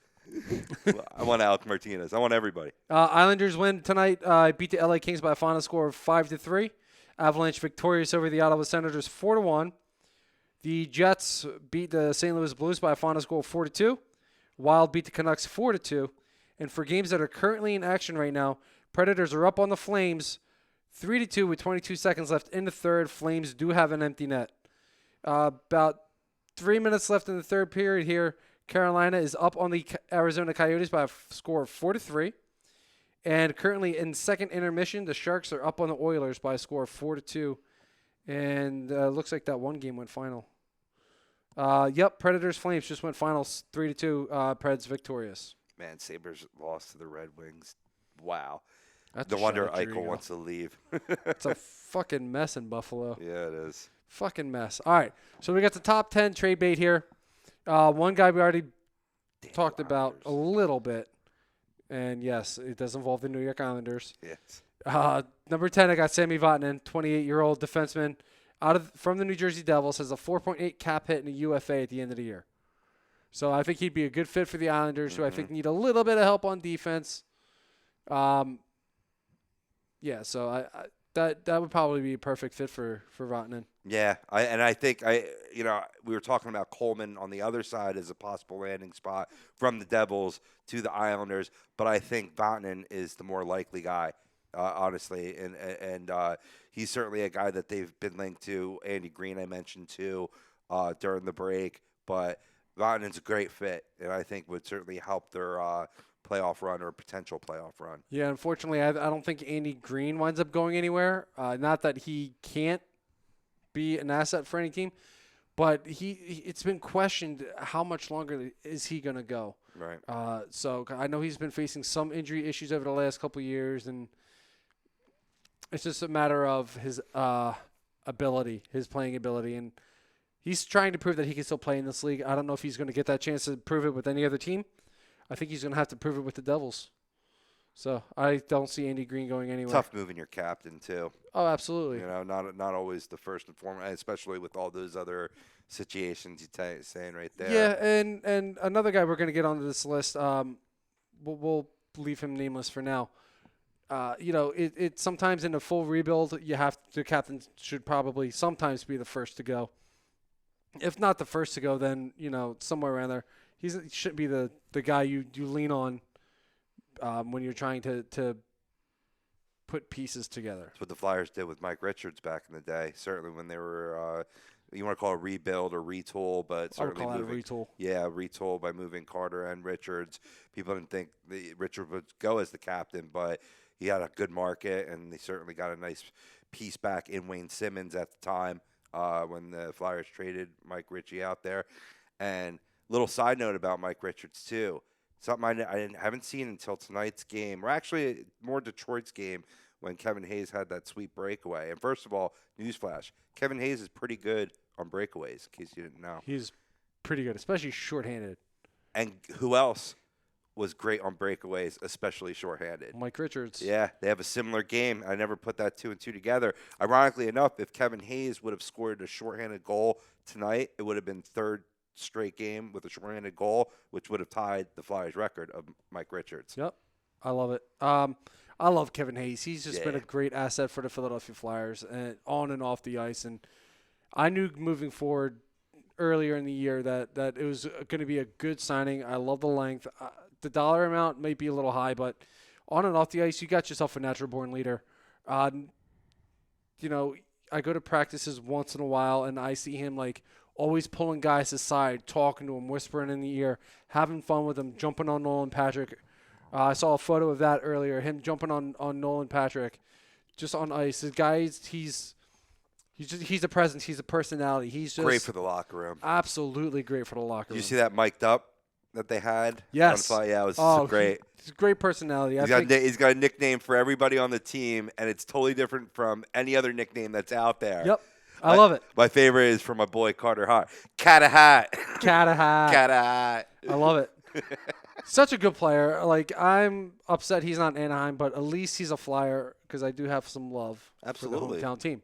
I want Alec Martinez. I want everybody. Islanders win tonight. Beat the LA Kings by a final score of 5-3. Avalanche victorious over the Ottawa Senators 4-1. The Jets beat the St. Louis Blues by a final score of 4-2. Wild beat the Canucks 4-2. And for games that are currently in action right now, Predators are up on the Flames 3-2 with 22 seconds left in the third. Flames do have an empty net. About 3 minutes left in the third period here. Carolina is up on the Arizona Coyotes by a score of 4-3. And currently in second intermission, the Sharks are up on the Oilers by a score of 4-2. And looks like that one game went final. Yep, Predators Flames just went finals 3-2. Preds victorious. Man, Sabres lost to the Red Wings. Wow. That's No a wonder shot at Eichel Drigo. wants to leave. It's a fucking mess in Buffalo. Yeah, it is. Fucking mess. All right, so we got the top 10 trade bait here. One guy we already talked about a little bit. And yes, it does involve the New York Islanders. Yes. Number 10, I got Sami Vatanen, 28-year-old defenseman from the New Jersey Devils, has a 4.8 cap hit and a UFA at the end of the year. So I think he'd be a good fit for the Islanders, who I think need a little bit of help on defense. Yeah, so that would probably be a perfect fit for Vatanen. Yeah, I think we were talking about Coleman on the other side as a possible landing spot from the Devils to the Islanders, but I think Vatanen is the more likely guy, honestly, and he's certainly a guy that they've been linked to. Andy Green I mentioned too during the break, but Vatanen's a great fit, and I think would certainly help their playoff run or potential playoff run. Yeah, unfortunately, I don't think Andy Green winds up going anywhere. Not that he can't be an asset for any team, but it's been questioned how much longer is he going to go. Right. So I know he's been facing some injury issues over the last couple of years, and it's just a matter of his ability, his playing ability, and he's trying to prove that he can still play in this league. I don't know if he's going to get that chance to prove it with any other team. I think he's going to have to prove it with the Devils. So I don't see Andy Green going anywhere. Tough moving your captain too. Oh, absolutely. You know, not always the first and foremost, especially with all those other situations you're saying right there. Yeah, and another guy we're going to get onto this list. We'll leave him nameless for now. It sometimes in a full rebuild, the captain should probably sometimes be the first to go. If not the first to go, then somewhere around there. He should be the guy you lean on when you're trying to put pieces together. That's what the Flyers did with Mike Richards back in the day. Certainly when they were, you want to call it a rebuild or retool, but I would certainly call that a moving. retool. Yeah, retool by moving Carter and Richards. People didn't think Richard would go as the captain, but he had a good market, and they certainly got a nice piece back in Wayne Simmons at the time when the Flyers traded Mike Ritchie out there. And little side note about Mike Richards, too. Something I haven't seen until tonight's game, or actually more Detroit's game, when Kevin Hayes had that sweet breakaway. And first of all, newsflash, Kevin Hayes is pretty good on breakaways, in case you didn't know. He's pretty good, especially shorthanded. And who else was great on breakaways, especially shorthanded? Mike Richards. Yeah, they have a similar game. I never put that 2 and 2 together. Ironically enough, if Kevin Hayes would have scored a shorthanded goal tonight, it would have been third straight game with a shorthanded goal, which would have tied the Flyers record of Mike Richards. Yep. I love it. I love Kevin Hayes. He's just been a Yeah. great asset for the Philadelphia Flyers, and on and off the ice. And I knew moving forward earlier in the year that it was going to be a good signing. I love the length. The dollar amount may be a little high, but on and off the ice, you got yourself a natural-born leader. I go to practices once in a while, and I see him always pulling guys aside, talking to them, whispering in the ear, having fun with them, jumping on Nolan Patrick. I saw a photo of that earlier, him jumping on Nolan Patrick just on ice. The guy, he's a presence. He's a personality. He's just Great for the locker room. absolutely great for the locker Did room. you see that mic'd up that they had? Yes. On fly? Yeah, it was Oh, great. He's a great personality. He's got a nickname for everybody on the team, and it's totally different from any other nickname that's out there. Yep. I love it. My favorite is from my boy Carter Hart. Catahat. Catahat. Catahat. I love it. Such a good player. Like, I'm upset he's not in Anaheim, but at least he's a Flyer because I do have some love Absolutely. for the hometown team.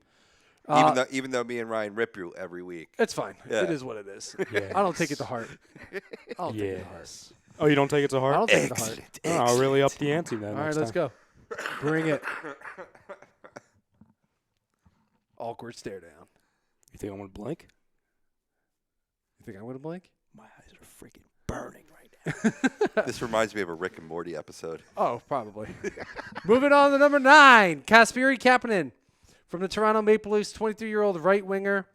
Even though me and Ryan rip you every week. It's fine. Yeah. It is what it is. Yes. I don't take it to heart. I don't take it to heart. Yes. Oh, you don't take it to I heart? don't take it to heart. Oh, I'll really up the ante then. All right, next let's time. go. Bring it. Awkward stare down. You think I'm going to blink? You think I'm going to blink? My eyes are freaking burning right now. This reminds me of a Rick and Morty episode. Oh, probably. Moving on to number 9, Kasperi Kapanen from the Toronto Maple Leafs, 23-year-old right winger.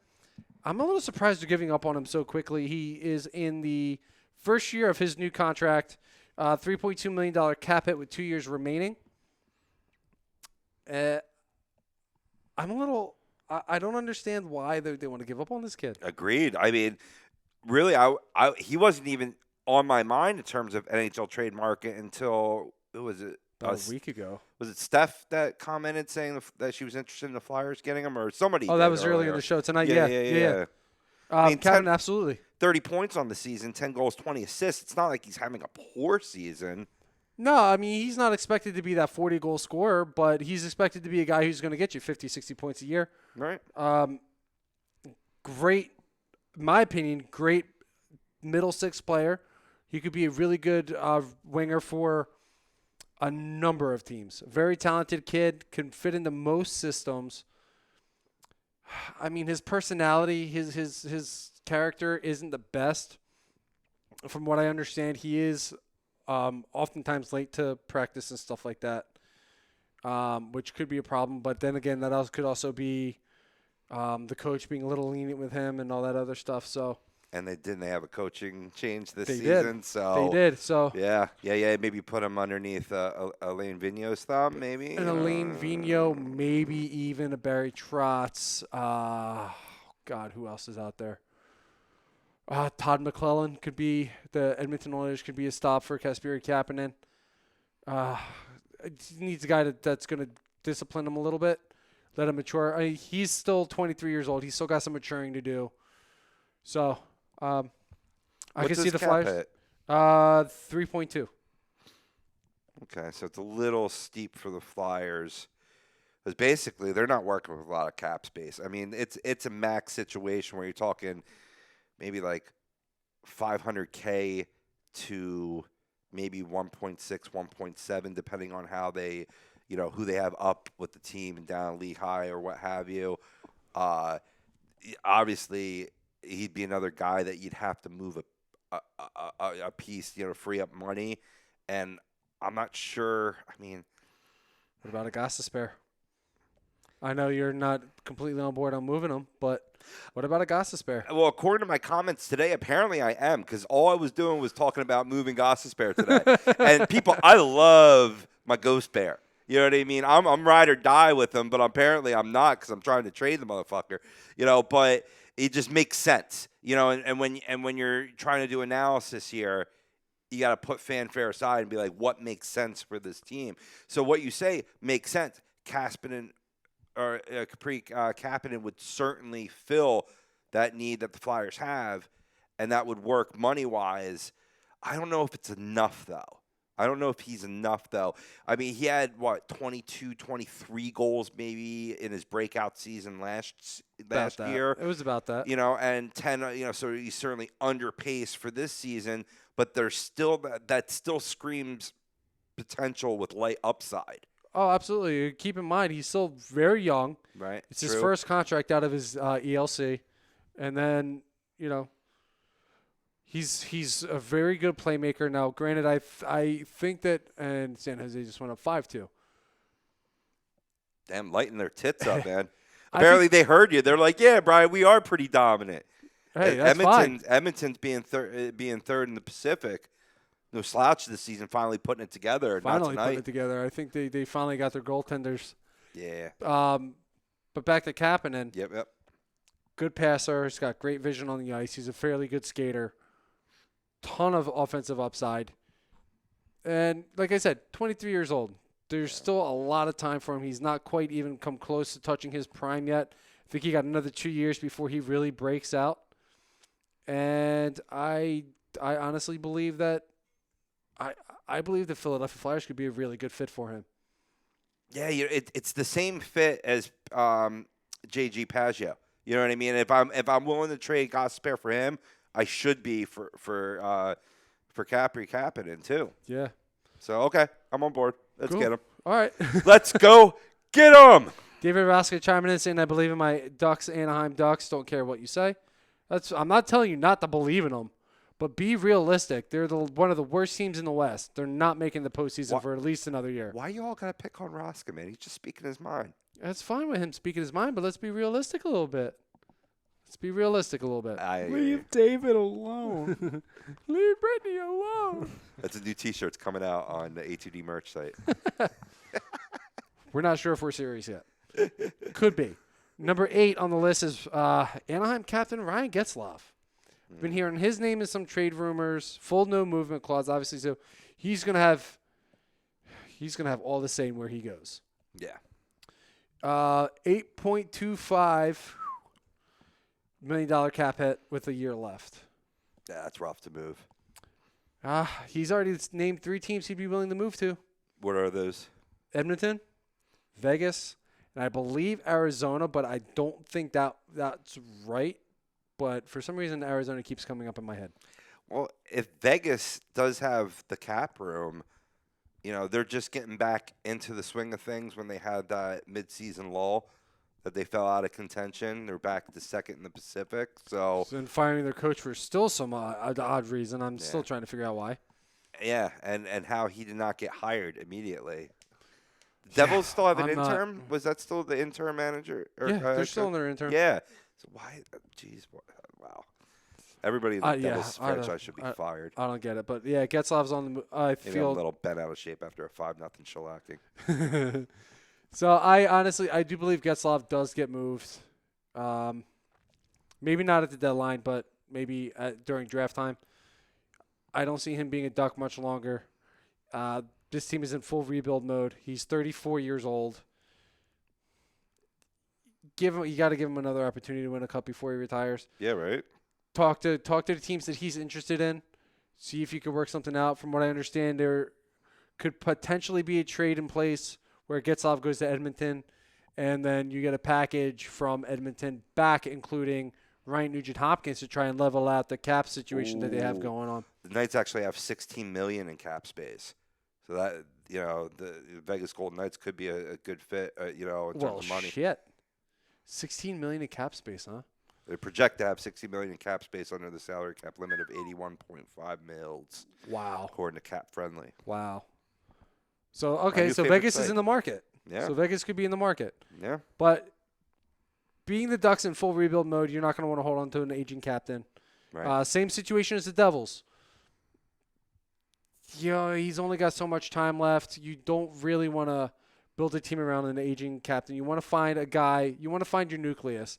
I'm a little surprised they're giving up on him so quickly. He is in the first year of his new contract, $3.2 million cap hit with 2 years remaining. I'm a little – I don't understand why they want to give up on this kid. Agreed. I mean, really, he wasn't even on my mind in terms of NHL trade market until who was it? About a week ago. Was it Steph that commented saying that she was interested in the Flyers getting him, or somebody? Oh, that did was earlier in earlier. the show tonight. Yeah. I mean, Kapanen, absolutely. 30 points on the season, 10 goals, 20 assists. It's not like he's having a poor season. No, I mean, he's not expected to be that 40-goal scorer, but he's expected to be a guy who's going to get you 50, 60 points a year. Right. Great, in my opinion, great middle six player. He could be a really good winger for a number of teams. Very talented kid, can fit into most systems. I mean, his personality, his character isn't the best. From what I understand, he is oftentimes late to practice and stuff like that, which could be a problem. But then again, that could also be the coach being a little lenient with him and all that other stuff. So. And they have a coaching change this They season. did. So They did. So. Yeah. Maybe put him underneath Alain Vigneault's thumb, maybe. And Alain Vigneault, maybe even a Barry Trotz. God, who else is out there? Todd McClellan could be the Edmonton Oilers could be a stop for Kasperi Kapanen. He needs a guy that's going to discipline him a little bit, let him mature. I mean, he's still 23 years old. He's still got some maturing to do. So I can see the Flyers. 3.2. Okay, so it's a little steep for the Flyers. Because basically, they're not working with a lot of cap space. I mean, it's a max situation where you're talking maybe like $500K to maybe 1.6, 1.7, depending on how they, who they have up with the team and down league high or what have you. Obviously, he'd be another guy that you'd have to move a piece, to free up money. And I'm not sure. I mean, What about a Gostisbehere? I know you're not completely on board on moving him, but what about a Gostisbehere? well, according to my comments today, apparently I am, because all I was doing was talking about moving Gostisbehere today. And people, I love my Ghost Bear. You know what I mean? I'm ride or die with him, but apparently I'm not, because I'm trying to trade the motherfucker. But it just makes sense. And when you're trying to do analysis here, you got to put fanfare aside and be like, what makes sense for this team? So what you say makes sense. Kapanen would certainly fill that need that the Flyers have, and that would work money-wise. I don't know if it's enough, though. I don't know if he's enough, though. I mean, he had, 22, 23 goals maybe in his breakout season last year. It was about that. And 10, so he's certainly under pace for this season, but there's still that still screams potential with light upside. Oh, absolutely. Keep in mind, he's still very young. Right. It's his first contract out of his ELC. And then, he's a very good playmaker. Now, granted, I think that, and San Jose just went up 5-2. Damn, lighting their tits up, man. Apparently they heard you. They're like, yeah, Brian, we are pretty dominant. Hey, that's fine. Edmonton's being third in the Pacific. No slouch this season, finally putting it together. Finally not putting tonight. it together. I think they finally got their goaltenders. Yeah. But back to Kapanen. Yep. Good passer. He's got great vision on the ice. He's a fairly good skater. ton of offensive upside. And like I said, 23 years old. There's still a lot of time for him. He's not quite even come close to touching his prime yet. I think he got another 2 years before he really breaks out. And I honestly believe that I believe the Philadelphia Flyers could be a really good fit for him. Yeah, it's the same fit as JG Pageau. You know what I mean? If I'm willing to trade Gosper for him, I should be for Capri Kapanen too. Yeah. So okay, I'm on board. Let's Cool. get him. All right. Let's go get him. David Raska chiming in saying, I believe in my Ducks, Anaheim Ducks. Don't care what you say. I'm not telling you not to believe in them, but be realistic. They're one of the worst teams in the West. They're not making the postseason for at least another year. Why you all gotta pick on Raska, man? He's just speaking his mind. That's fine with him speaking his mind, but let's be realistic a little bit. Leave David alone. Leave Brittany alone. That's a new T-shirt's coming out on the A2D merch site. We're not sure if we're serious yet. Could be. Number 8 on the list is Anaheim captain Ryan Getzlaf. Been hearing his name in some trade rumors. Full no movement clause, obviously. So he's gonna have all the say where he goes. Yeah. $8.25 million cap hit with a year left. Yeah, that's rough to move. He's already named 3 teams he'd be willing to move to: What are those? Edmonton, Vegas, and I believe Arizona. But I don't think that's right. But for some reason, Arizona keeps coming up in my head. Well, if Vegas does have the cap room, you know, they're just getting back into the swing of things when they had that midseason lull that they fell out of contention. They're back to second in the Pacific. So, And firing their coach for still some odd reason. I'm still trying to figure out why. yeah, and how he did not get hired immediately. The Devils still have an I'm not- interim? Was that still the interim manager? Or, Yeah, they're still in their intern. Yeah. So why? Jeez, wow. Everybody in the Yeah, Devils I don't- franchise should be fired. I don't get it, but yeah, Getzlav's on the move. I Maybe I'm a feel little bent out of shape after a 5-0 shellacking. so. I do believe Getzlav does get moved. Maybe not at the deadline, but maybe during draft time. I don't see him being a Duck much longer. This team is in full rebuild mode. He's 34 years old. You got to give him another opportunity to win a cup before he retires. Yeah, right? Talk to the teams that he's interested in. See if you could work something out. From what I understand, there could potentially be a trade in place where Getzlaf goes to Edmonton, and then you get a package from Edmonton back, including Ryan Nugent-Hopkins, to try and level out the cap situation that they have going on. The Knights actually have $16 million in cap space. So that, you know, the Vegas Golden Knights could be a good fit, you know, in terms of money. Shit. $16 million in cap space, huh? They project to have $60 million in cap space under the salary cap limit of 81.5 mils, Wow. according to Cap Friendly. Wow. So, My okay, new so favorite Vegas is site. in the market. Yeah. So Vegas could be in the market. Yeah. But being the Ducks in full rebuild mode, you're not going to want to hold on to an aging captain. Right. Same situation as the Devils. He's only got so much time left. You don't really want to build a team around an aging captain. You want to find a guy. You want to find your nucleus,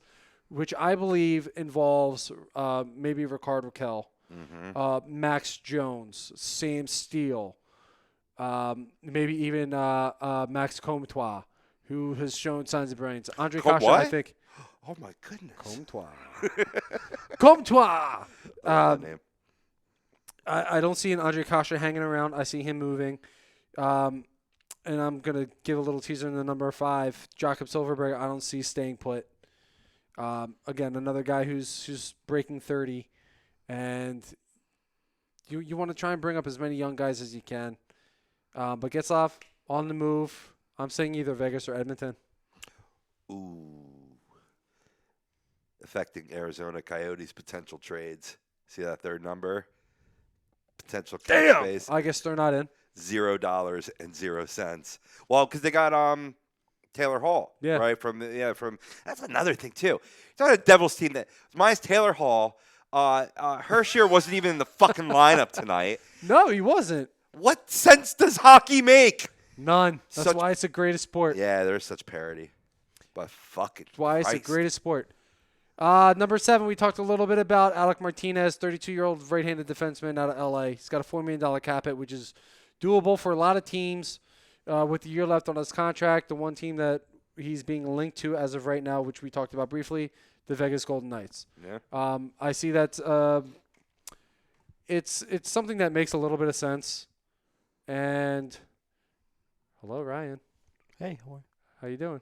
which I believe involves maybe Ricard Raquel, Max Jones, Sam Steele, maybe even Max Comtois, who has shown signs of brilliance. Andre Kasha, I what? think. Oh, my goodness. Comtois. Comtois. That name. I don't see an Andre Kasha hanging around. I see him moving. And I'm going to give a little teaser in the number 5. Jakob Silverberg, I don't see staying put. Again, another guy who's breaking 30. And you want to try and bring up as many young guys as you can. But Getzlaf, on the move. I'm saying either Vegas or Edmonton. Ooh. Affecting Arizona Coyotes' potential trades. See that third number? Potential cap space. I guess they're not in. $0.00. Well, because they got Taylor Hall, Yeah. right? From that's another thing too. It's not a Devils team that minus Taylor Hall. Hershier wasn't even in the fucking lineup tonight. No, he wasn't. What sense does hockey make? None. That's Such- why it's the greatest sport. Yeah, there's such parody. But fucking That's why it's the Christ. greatest sport. Number 7, we talked a little bit about Alec Martinez, 32-year-old right-handed defenseman out of LA. He's got a $4 million cap hit, which is doable for a lot of teams with the year left on his contract. The one team that he's being linked to as of right now, which we talked about briefly, the Vegas Golden Knights. Yeah. I see that it's something that makes a little bit of sense. And hello, Ryan. Hey, How you doing?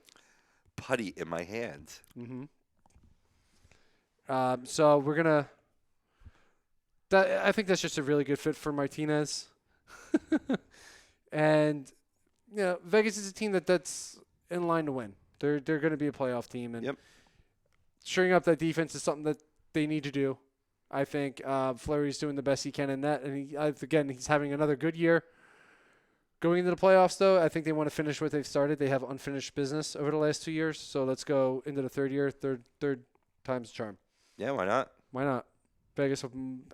Putty in my hands. Mm-hmm. So we're gonna. I think that's just a really good fit for Martinez. And Vegas is a team that's in line to win. They're going to be a playoff team, and Yep. shoring up that defense is something that they need to do. I think Fleury's doing the best he can in that, and he's having another good year. Going into the playoffs, though, I think they want to finish what they've started. They have unfinished business over the last 2 years, so let's go into the third year. Third time's the charm. Yeah, why not? Why not? Vegas.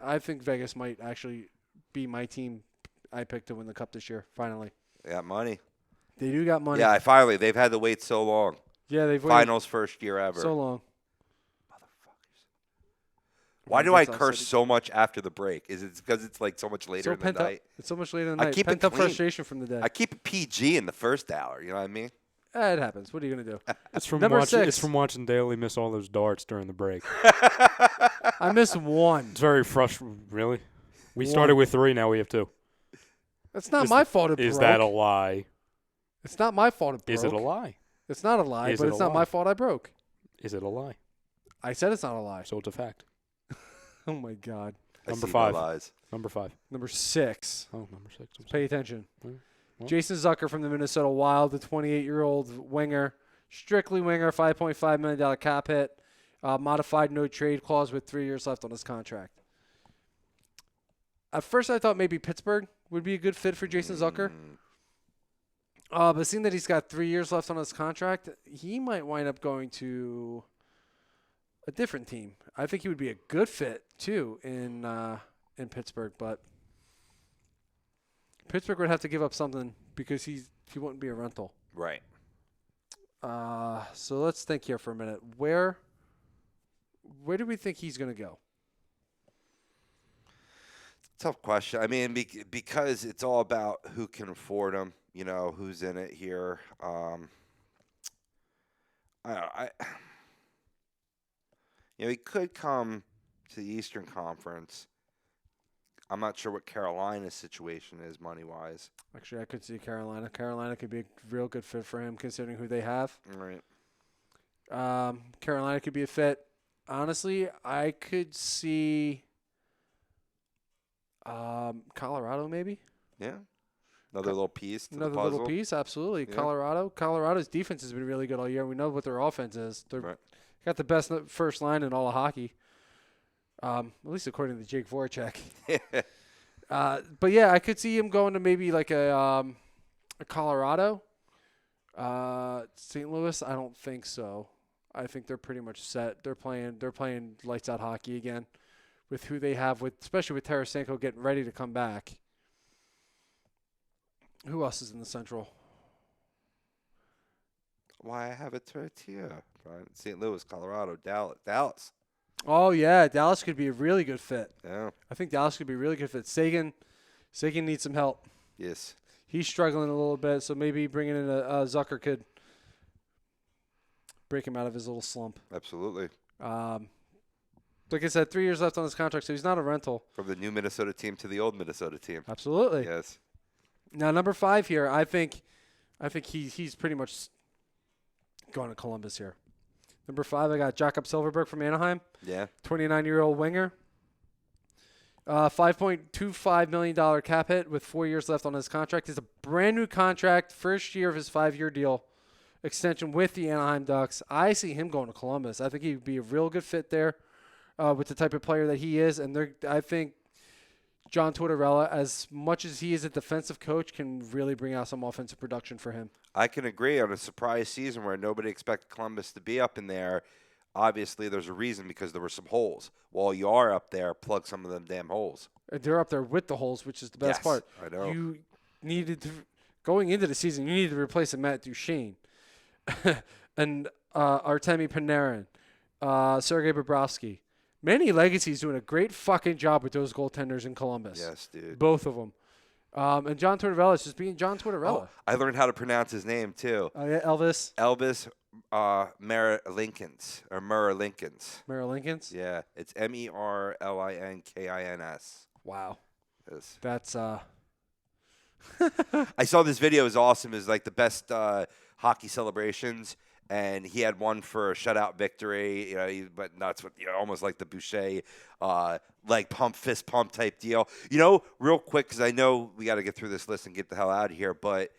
I think Vegas might actually be my team I picked to win the cup this year. Finally, They got money. they do got money. Yeah, finally. They've had to wait so long. Yeah, they've waited Finals first year ever. so long. Why do That's I all curse said. so much after the break? Is it because it's like so much later So in the pent up. night? It's so much later in the I night. keep it Pent up clean. frustration from the day. I keep it PG in the first hour. You know what I mean? It happens. What are you gonna do? It's from Number watching. 6. It's from watching Daly miss all those darts during the break. I missed one. It's very frustrating. Really, we started with 3. Now we have 2. That's not Is- my fault. It Is broke. that a lie? It's not my fault. It broke. Is it a lie? It's not a lie, Is but it it's a not lie? my fault. I broke. Is it a lie? I said it's not a lie. So it's a fact. Oh my God. I Number see 5. No lies. Number 5. Number 6. Oh, number 6. I'm sorry. Pay attention. Well. Jason Zucker from the Minnesota Wild, the 28-year-old winger, strictly winger, $5.5 million cap hit, modified no trade clause with 3 years left on his contract. At first, I thought maybe Pittsburgh would be a good fit for Jason Zucker. But seeing that he's got 3 years left on his contract, he might wind up going to a different team. I think he would be a good fit too in Pittsburgh, but Pittsburgh would have to give up something because he wouldn't be a rental. Right. So let's think here for a minute. Where do we think he's going to go? Tough question. I mean, because it's all about who can afford them. You know, who's in it here. He could come to the Eastern Conference. I'm not sure what Carolina's situation is money-wise. Actually, I could see Carolina. Carolina could be a real good fit for him considering who they have. Right. Carolina could be a fit. Honestly, I could see Colorado maybe. Yeah. Another little piece to Another the puzzle. little piece, absolutely. Yeah. Colorado's defense has been really good all year. We know what their offense is. They're Right. got the best first line in all of hockey, at least according to Jake Voracek. But yeah, I could see him going to maybe like a Colorado. St. Louis, I don't think so. I think they're pretty much set. They're playing lights out hockey again with who they have, especially with Tarasenko getting ready to come back. Who else is in the Central? Why I have it right here. St. Louis, Colorado, Dallas. Oh yeah, Dallas could be a really good fit. Yeah. I think Dallas could be a really good fit. Sagan needs some help. Yes. He's struggling a little bit, so maybe bringing in a Zucker could break him out of his little slump. Absolutely. Like I said, 3 years left on his contract, so he's not a rental. From the new Minnesota team to the old Minnesota team. Absolutely. Yes. Now, number 5 here, I think he's pretty much going to Columbus here. Number 5, I got Jakob Silverberg from Anaheim, Yeah. 29-year-old winger. $5.25 million cap hit with 4 years left on his contract. It's a brand new contract, first year of his 5-year deal extension with the Anaheim Ducks. I see him going to Columbus. I think he'd be a real good fit there with the type of player that he is. And I think John Tortorella, as much as he is a defensive coach, can really bring out some offensive production for him. I can agree on a surprise season where nobody expected Columbus to be up in there. Obviously, there's a reason because there were some holes. While you are up there, plug some of them damn holes. They're up there with the holes, which is the best Yes, part. I know. You needed to, going into the season, you needed to replace a Matt Duchene and Artemi Panarin, Sergei Bobrovsky. Manny Legacy's doing a great fucking job with those goaltenders in Columbus. Yes, dude. Both of them. And John Tortorella is just being John Tortorella. Oh, I learned how to pronounce his name too. Oh, yeah, Elvis. Elvis Merilinckins or Merilinckins. Merrill Lincoln's. Yeah, it's Merlinkins. Wow. Yes. That's I saw this video. It was awesome. It was like the best hockey celebrations, and he had one for a shutout victory. You know, but nuts with almost like the Boucher leg pump, fist pump type deal. You know, real quick because I know we got to get through this list and get the hell out of here. But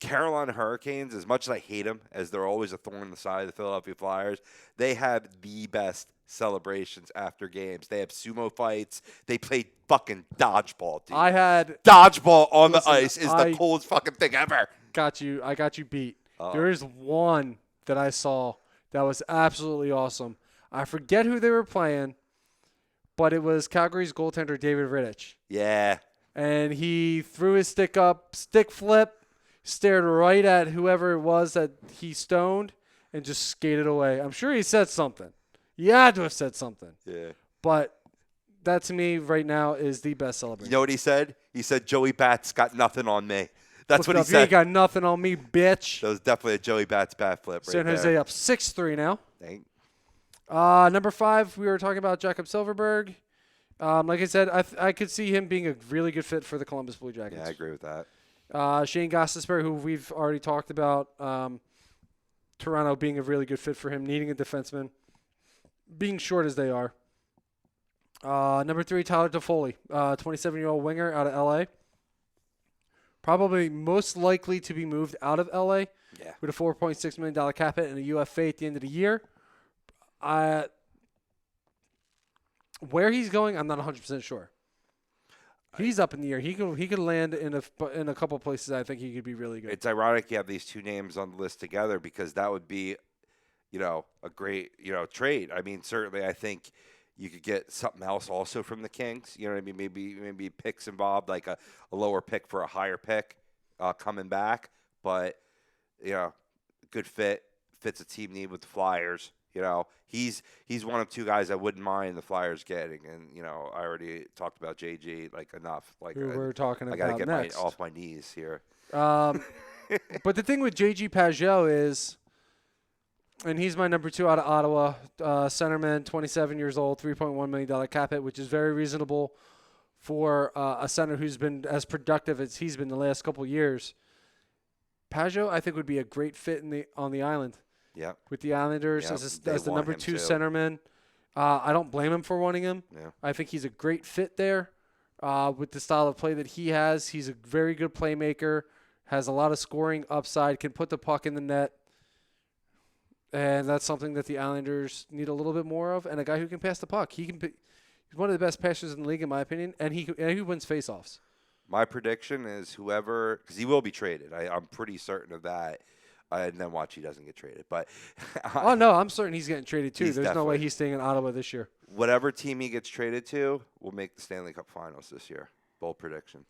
Carolina Hurricanes, as much as I hate them, as they're always a thorn in the side of the Philadelphia Flyers, they have the best celebrations after games. They have sumo fights. They play fucking dodgeball, dude. I had Dodgeball on Listen, the ice is the coolest fucking thing ever. I got you beat. Uh-oh. There is one that I saw that was absolutely awesome. I forget who they were playing, but it was Calgary's goaltender David Rittich. Yeah. And he threw his stick up, stick flip, stared right at whoever it was that he stoned, and just skated away. I'm sure he said something. He had to have said something. Yeah. But that to me right now is the best celebration. You know what he said? He said, Joey Bats got nothing on me. That's what he You said. ain't got nothing on me, bitch. That was definitely a Joey Bats bat flip right San Jose there. up 6-3 now. Dang. Number 5, we were talking about Jakob Silfverberg. Like I said, I could see him being a really good fit for the Columbus Blue Jackets. Yeah, I agree with that. Shane Gostisbehere, who we've already talked about. Toronto being a really good fit for him, needing a defenseman, being short as they are. Number 3, Tyler Toffoli, 27-year-old winger out of L.A. Probably most likely to be moved out of L.A. Yeah. with a $4.6 million cap hit and a UFA at the end of the year. Where he's going, I'm not 100% sure. He's up in the air. He could land in a couple places. I think he could be really good. It's ironic you have these two names on the list together because that would be, a great, trade. I mean, certainly I think you could get something else also from the Kings. You know what I mean? Maybe picks involved, like a lower pick for a higher pick coming back. But, good fit, fits a team need with the Flyers. He's one of two guys I wouldn't mind the Flyers getting. And, I already talked about JG, enough. Who we're talking I got to about get next. off my knees here. But the thing with JG Pageau is, and he's my number 2 out of Ottawa, centerman, 27 years old, $3.1 million cap hit, which is very reasonable for a center who's been as productive as he's been the last couple years. Pageau, I think, would be a great fit on the island. Yeah. With the Islanders Yep, as they the want number him 2 too. centerman. I don't blame him for wanting him. Yeah. I think he's a great fit there with the style of play that he has. He's a very good playmaker, has a lot of scoring upside, can put the puck in the net. And that's something that the Islanders need a little bit more of, and a guy who can pass the puck. He's one of the best passers in the league, in my opinion, and he wins faceoffs. My prediction is whoever, because he will be traded. I'm pretty certain of that. And then watch he doesn't get traded. But Oh, no, I'm certain he's getting traded, too. He's There's no way definitely- he's staying in Ottawa this year. whatever team he gets traded to will make the Stanley Cup Finals this year. Bold prediction.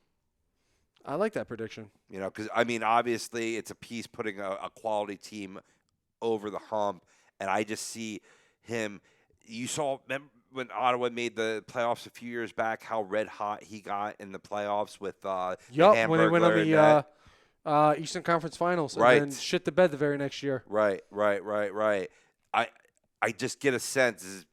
I like that prediction. Because, obviously it's a piece putting a quality team over the hump. And I just see him. You saw when Ottawa made the playoffs a few years back, how red hot he got in the playoffs with the Yup, when they went on Hamburglar and that. the Eastern Conference Finals Right. and then shit the bed the very next year. Right. I just get a sense,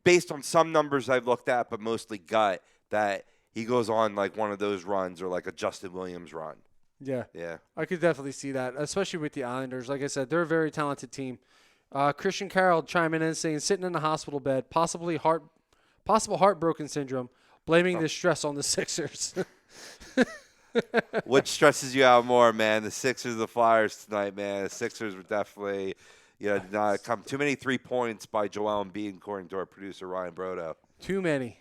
based on some numbers I've looked at, but mostly gut, that he goes on like one of those runs or like a Justin Williams run. Yeah, Yeah. I could definitely see that, especially with the Islanders. Like I said, they're a very talented team. Christian Carroll chiming in saying, sitting in a hospital bed, possible heartbroken syndrome, blaming the stress on the Sixers. What stresses you out more, man? The Sixers or the Flyers tonight, man? The Sixers were definitely, did not come too many 3 points by Joel Embiid, according to our producer, Ryan Brodo. Too many.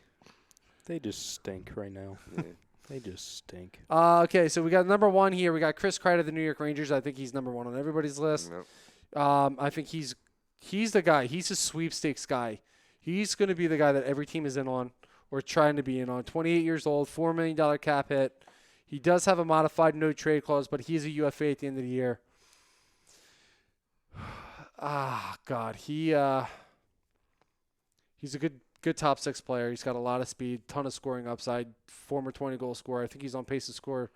They just stink right now. They just stink. Okay, so we got number 1 here. We got Chris Kreider, the New York Rangers. I think he's number 1 on everybody's list. Yep. I think he's the guy. He's a sweepstakes guy. He's going to be the guy that every team is in on or trying to be in on. 28 years old, $4 million cap hit. He does have a modified no trade clause, but he's a UFA at the end of the year. God, he's a good top 6 player. He's got a lot of speed, ton of scoring upside. Former 20-goal scorer. I think he's on pace to score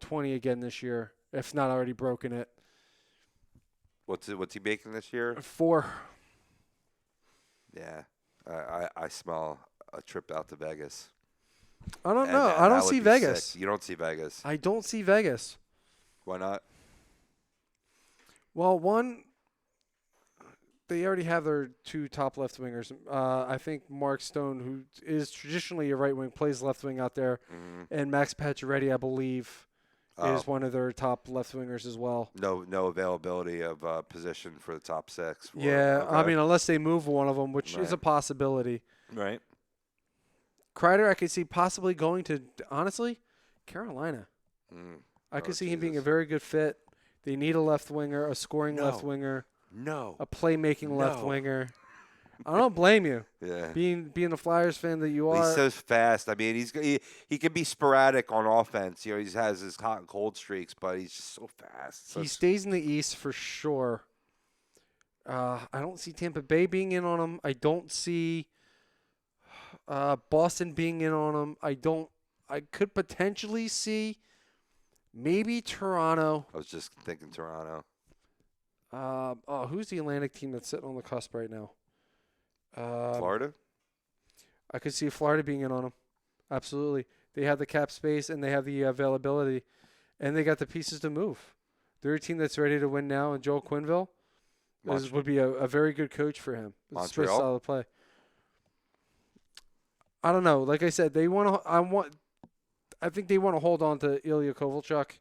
20 again this year, if not already broken it. What's he making this year? 4. Yeah, I smell a trip out to Vegas. I don't And know. I that don't would see be Vegas. sick. You don't see Vegas. I don't see Vegas. Why not? Well, one, they already have their 2 top left wingers. I think Mark Stone, who is traditionally a right wing, plays left wing out there, and Max Pacioretty, I believe, is one of their top left wingers as well. No availability of position for the top 6. Yeah, I okay. mean, unless they move one of them, which is Right. a possibility. Right. Kreider, I could see possibly going to, honestly, Carolina. I Oh, could see him being a Jesus. very good fit. They need a left winger, a scoring left No. winger, No. a playmaking left No. winger. I don't blame you. Yeah. Being a Flyers fan that you Well, are. he's so fast. I mean, he can be sporadic on offense. You know, he has his hot and cold streaks, but he's just so fast. He stays in the East for sure. I don't see Tampa Bay being in on him. I don't see Boston being in on him. I could potentially see maybe Toronto. I was just thinking Toronto. Who's the Atlantic team that's sitting on the cusp right now? Florida? I could see Florida being in on them. Absolutely. They have the cap space and they have the availability, and they got the pieces to move. They're a team that's ready to win now, and Joel Quenneville would be a very good coach for him. It's a Montreal? solid play. I don't know. Like I said, I think they want to hold on to Ilya Kovalchuk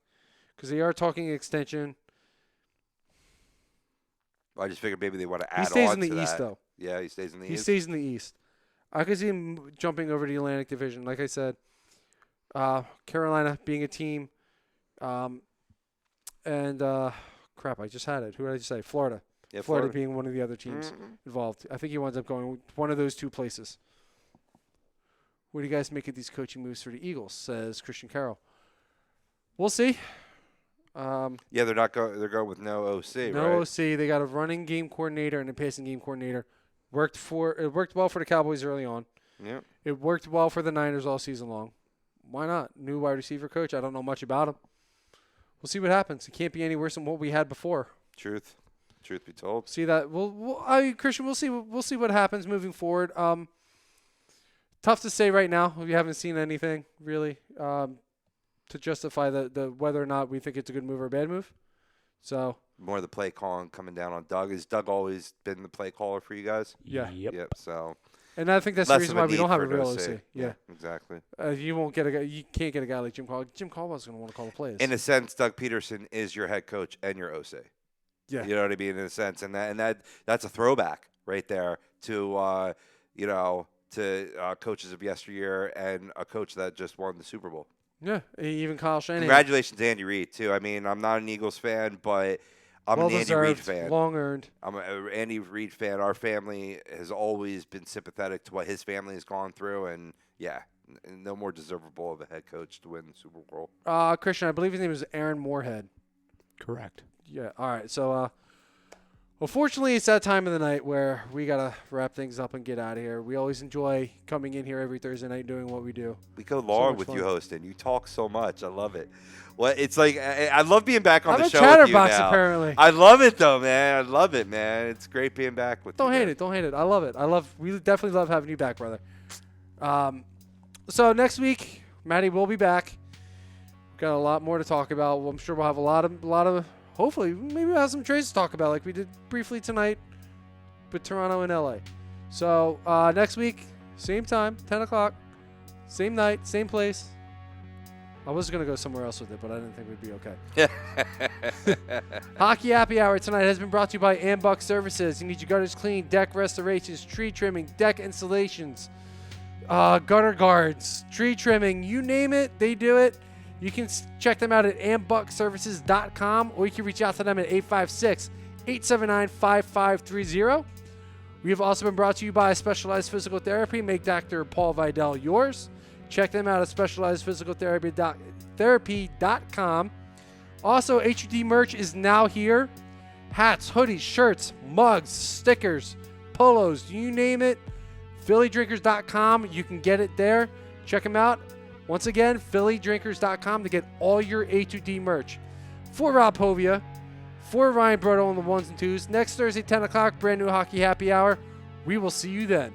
because they are talking extension. I just figured maybe they want to add on He stays to in the East, that. though. Yeah, he stays in the He East. stays in the East. I could see him jumping over to the Atlantic Division. Like I said, Carolina being a team, and crap, I just had it. Who did I just say? Florida. Yeah, Florida being one of the other teams involved. I think he winds up going one of those 2 places. What do you guys make of these coaching moves for the Eagles? Says Christian Carroll. We'll see. Yeah, they're not going. They're going with no OC, No right? OC. They got a running game coordinator and a passing game coordinator. It worked well for the Cowboys early on. Yeah. It worked well for the Niners all season long. Why not? New wide receiver coach. I don't know much about him. We'll see what happens. It can't be any worse than what we had before. Truth be told. See that? Christian, we'll see. We'll see what happens moving forward. Tough to say right now. We haven't seen anything really to justify the whether or not we think it's a good move or a bad move. So More of the play calling coming down on Doug. Has Doug always been the play caller for you guys? yeah, Yep. Yep. So and I think that's the less reason of a why we need don't have for a an real OC. OC. Yeah. Exactly. You won't get a guy. You can't get a guy like Jim Caldwell. Jim Caldwell's going to want to call the plays. In a sense, Doug Peterson is your head coach and your OC. Yeah. You know what I mean? In a sense, and that's a throwback right there to coaches of yesteryear and a coach that just won the Super Bowl. Yeah, even Kyle Shanahan. Congratulations to Andy Reid too. I mean, I'm not an Eagles fan, but I'm well an Andy Reid deserved, fan. long earned. I'm an Andy Reid fan. Our family has always been sympathetic to what his family has gone through, and yeah, no more deservable of a head coach to win the Super Bowl. Christian, I believe his name is Aaron Moorhead. Correct. Yeah. All right. So, unfortunately, it's that time of the night where we gotta wrap things up and get out of here. We always enjoy coming in here every Thursday night doing what we do. We go long much with fun. you hosting. You talk so much. I love it. Well, it's like I love being back on I'm the a show with you chatterbox, now. apparently. I love it though, man. I love it, man. It's great being back with you. Don't hate man. it. Don't hate it. I love it. We definitely love having you back, brother. So next week, Maddie will be back. Got a lot more to talk about. I'm sure we'll have a lot of. Hopefully, maybe we'll have some trades to talk about, like we did briefly tonight with Toronto and LA. So next week, same time, 10 o'clock, same night, same place. I was gonna go somewhere else with it, but I didn't think we'd be okay. Hockey Happy Hour tonight has been brought to you by Ambuck Services. You need your gutters clean, deck restorations, tree trimming, deck installations, gutter guards, tree trimming, you name it, they do it. You can check them out at ambuckservices.com, or you can reach out to them at 856-879-5530. We have also been brought to you by Specialized Physical Therapy. Make Dr. Paul Vidal yours. Check them out at specializedphysicaltherapy.com. Also, HUD merch is now here. Hats, hoodies, shirts, mugs, stickers, polos, you name it. PhillyDrinkers.com. You can get it there. Check them out. Once again, PhillyDrinkers.com to get all your A2D merch. For Rob Povia, for Ryan Brotto on the ones and twos. Next Thursday, 10 o'clock, brand new Hockey Happy Hour. We will see you then.